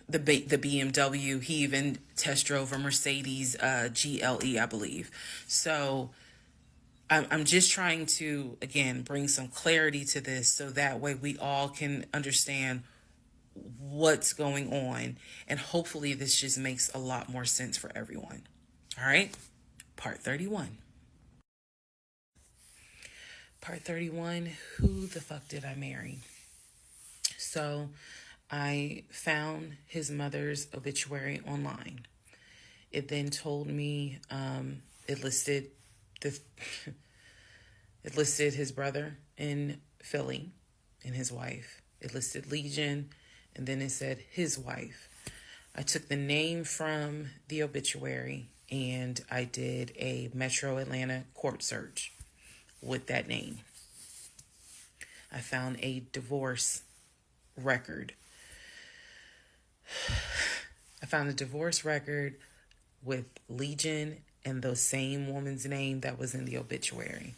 BMW. He even test drove a Mercedes GLE, I believe. So I'm just trying to, again, bring some clarity to this so that way we all can understand what's going on. And hopefully this just makes a lot more sense for everyone. All right. Part 31. Part 31, who the fuck did I marry? So I found his mother's obituary online. It then told me, it listed his brother in Philly and his wife. It listed Legion, and then it said his wife. I took the name from the obituary and I did a Metro Atlanta court search with that name. I found a divorce record. I found a divorce record with Legion and the same woman's name that was in the obituary.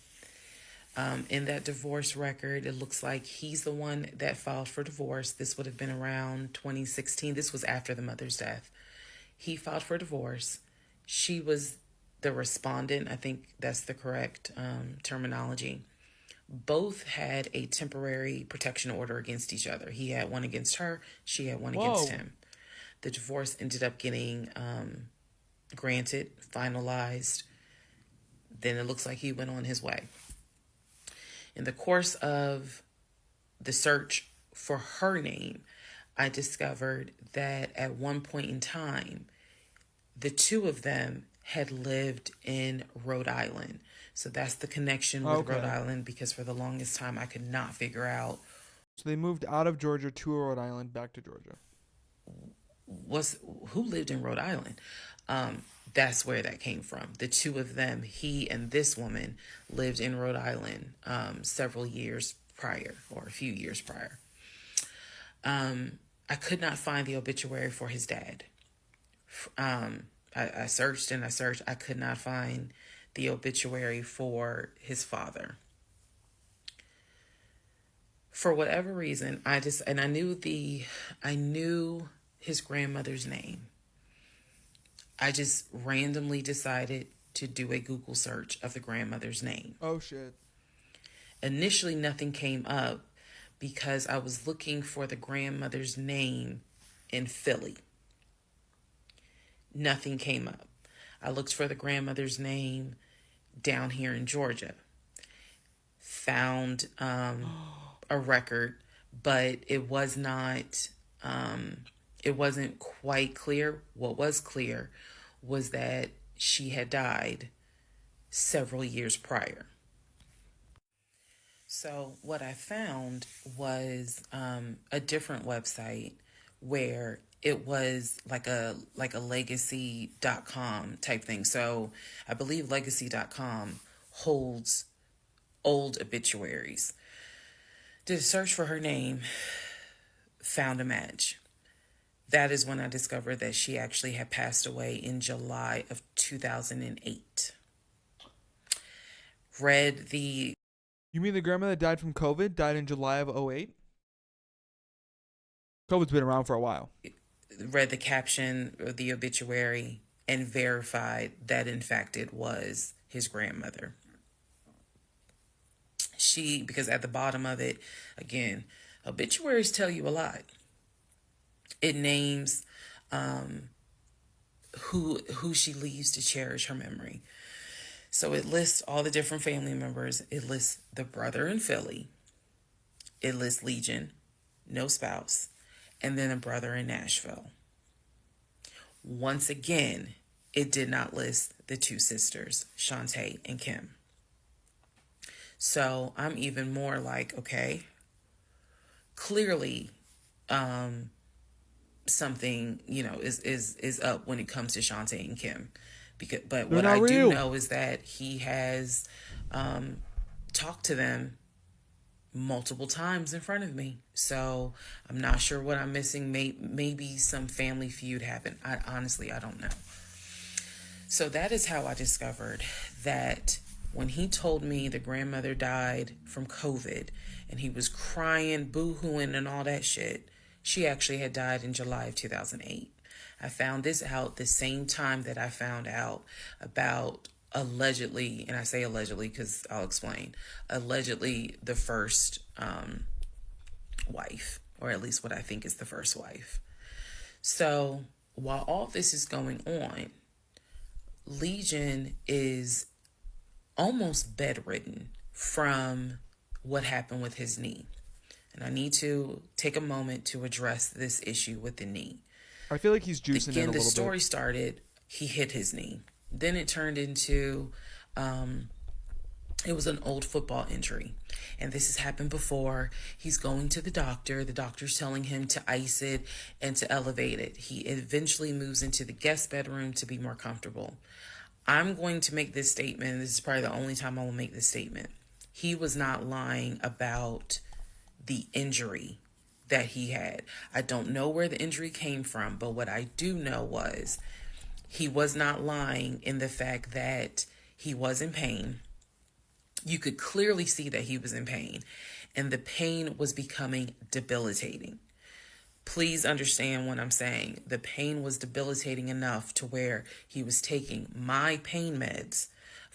In that divorce record, it looks like he's the one that filed for divorce. This would have been around 2016. This was after the mother's death. He filed for divorce. She was the respondent. I think that's the correct terminology. Both had a temporary protection order against each other. He had one against her, she had one against him. The divorce ended up getting granted, finalized. Then it looks like he went on his way. In the course of the search for her name, I discovered that at one point in time, the two of them had lived in Rhode Island. So that's the connection with Rhode Island, because for the longest time I could not figure out. So they moved out of Georgia to Rhode Island, back to Georgia. Who lived in Rhode Island? That's where that came from. The two of them, he and this woman, lived in Rhode Island several years prior, or a few years prior. I could not find the obituary for his dad. I searched and I searched. I could not find the obituary for his father. For whatever reason, I knew his grandmother's name. I just randomly decided to do a Google search of the grandmother's name. Oh, shit. Initially, nothing came up because I was looking for the grandmother's name in Philly. Nothing came up. I looked for the grandmother's name down here in Georgia. Found a record, but it was not, it wasn't quite clear. What was clear was that she had died several years prior. So what I found was a different website where it was like a legacy.com type thing. So I believe legacy.com holds old obituaries. Did a search for her name, found a match. That is when I discovered that she actually had passed away in July of 2008. Read the... You mean the grandma that died from COVID died in July of 2008? COVID's been around for a while. Read the caption of the obituary and verified that in fact it was his grandmother. Because at the bottom of it, again, obituaries tell you a lot. It names who she leaves to cherish her memory. So it lists all the different family members. It lists the brother in Philly. It lists Legion, no spouse, and then a brother in Nashville. Once again, it did not list the two sisters, Shantae and Kim. So I'm even more like, okay, clearly something, is up when it comes to Shantae and Kim. But what I do know is that he has talked to them multiple times in front of me. So I'm not sure what I'm missing. Maybe some family feud happened. I don't know. So that is how I discovered that when he told me the grandmother died from COVID and he was crying, boo-hooing and all that shit, she actually had died in July of 2008. I found this out the same time that I found out about allegedly, and I say allegedly because I'll explain, allegedly the first wife, or at least what I think is the first wife. So while all this is going on, Legion is almost bedridden from what happened with his knee. And I need to take a moment to address this issue with the knee. I feel like he's juicing it a little bit. Again, the story started, he hit his knee. Then it turned into, it was an old football injury. And this has happened before. He's going to the doctor. The doctor's telling him to ice it and to elevate it. He eventually moves into the guest bedroom to be more comfortable. I'm going to make this statement. This is probably the only time I will make this statement. He was not lying about the injury that he had. I don't know where the injury came from, but what I do know was he was not lying in the fact that he was in pain. You could clearly see that he was in pain, and the pain was becoming debilitating. Please understand what I'm saying. The pain was debilitating enough to where he was taking my pain meds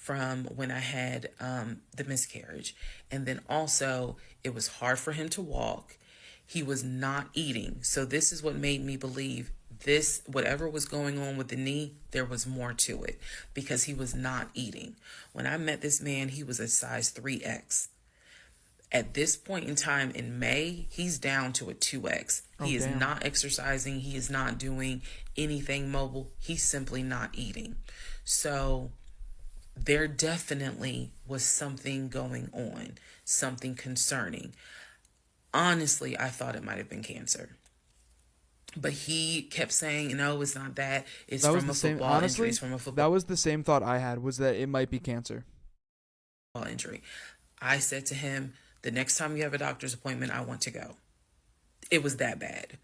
from when I had the miscarriage. And then also, it was hard for him to walk. He was not eating. So this is what made me believe this, whatever was going on with the knee, there was more to it, because he was not eating. When I met this man, he was a size 3X. At this point in time in May, he's down to a 2X. He is not exercising. He is not doing anything mobile. He's simply not eating. So there definitely was something going on, something concerning. Honestly, I thought it might have been cancer. But he kept saying, no, it's not that. It's from a football injury. It's from a football. That was the same thought I had, was that it might be cancer. Injury. I said to him, the next time you have a doctor's appointment, I want to go. It was that bad.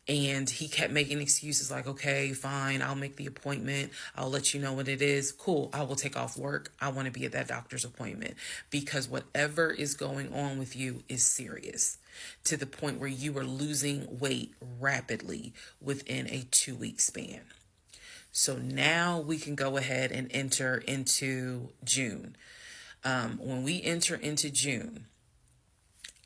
And he kept making excuses like, okay, fine, I'll make the appointment. I'll let you know what it is. Cool, I will take off work. I want to be at that doctor's appointment, because whatever is going on with you is serious, to the point where you are losing weight rapidly within a 2-week span. So now we can go ahead and enter into June. When we enter into June,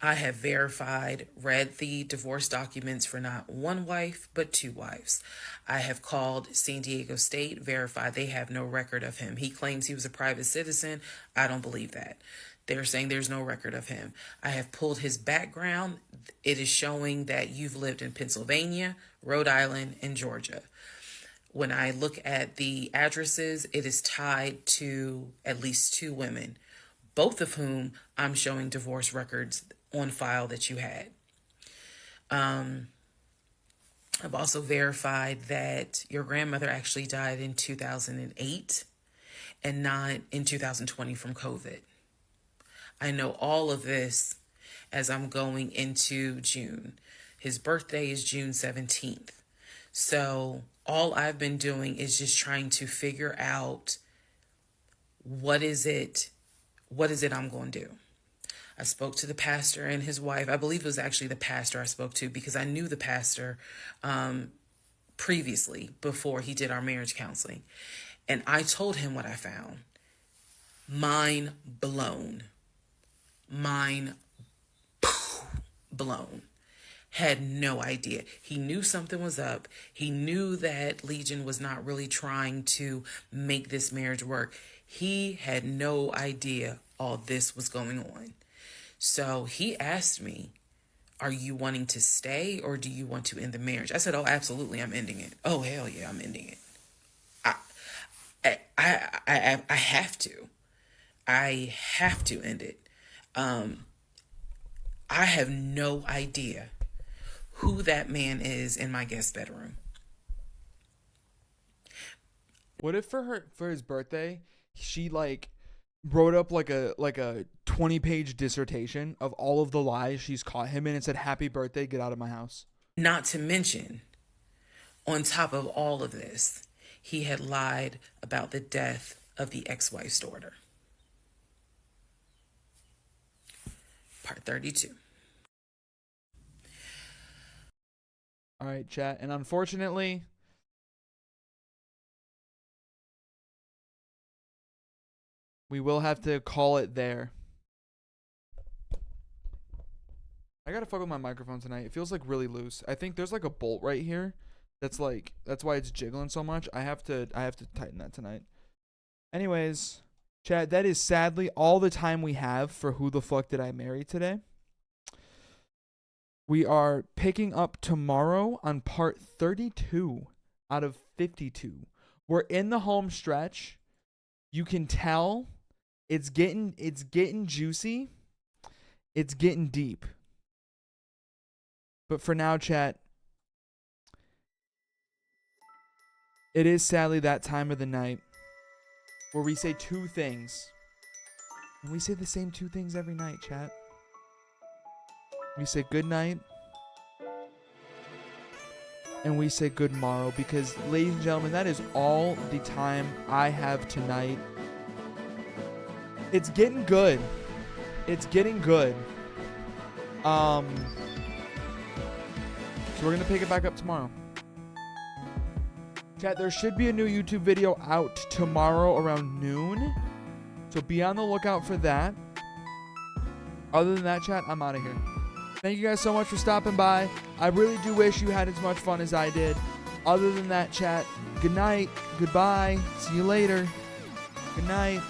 I have verified, read the divorce documents for not one wife, but 2 wives. I have called San Diego State, verified they have no record of him. He claims he was a private citizen. I don't believe that. They're saying there's no record of him. I have pulled his background. It is showing that you've lived in Pennsylvania, Rhode Island, and Georgia. When I look at the addresses, it is tied to at least 2 women, both of whom I'm showing divorce records on file that you had. I've also verified that your grandmother actually died in 2008 and not in 2020 from COVID. I know all of this as I'm going into June. His birthday is June 17th. So all I've been doing is just trying to figure out what is it I'm going to do. I spoke to the pastor and his wife. I believe it was actually the pastor I spoke to, because I knew the pastor previously, before he did our marriage counseling. And I told him what I found. Mind blown. Mind blown. Had no idea. He knew something was up. He knew that Legion was not really trying to make this marriage work. He had no idea all this was going on. So he asked me, are you wanting to stay, or do you want to end the marriage? I said, oh, absolutely, I'm ending it. Oh, hell yeah, I'm ending it. I have to. I have to end it. I have no idea who that man is in my guest bedroom. What if for his birthday, she wrote up like a 20-page dissertation of all of the lies she's caught him in and said, happy birthday, get out of my house? Not to mention, on top of all of this, he had lied about the death of the ex-wife's daughter. Part 32. All right, chat. And unfortunately, we will have to call it there. I gotta fuck with my microphone tonight. It feels really loose. I think there's a bolt right here. That's why it's jiggling so much. I have to tighten that tonight. Anyways, chat, that is sadly all the time we have for Who the Fuck Did I Marry today. We are picking up tomorrow on part 32 out of 52. We're in the home stretch. You can tell it's getting juicy. It's getting deep. But for now, chat, it is sadly that time of the night where we say 2 things. And we say the same 2 things every night, chat. We say good night. And we say good morrow, because, ladies and gentlemen, that is all the time I have tonight. It's getting good. It's getting good. So we're going to pick it back up tomorrow. Chat, there should be a new YouTube video out tomorrow around noon. So be on the lookout for that. Other than that, chat, I'm out of here. Thank you guys so much for stopping by. I really do wish you had as much fun as I did. Other than that, chat, good night, goodbye, see you later. Good night.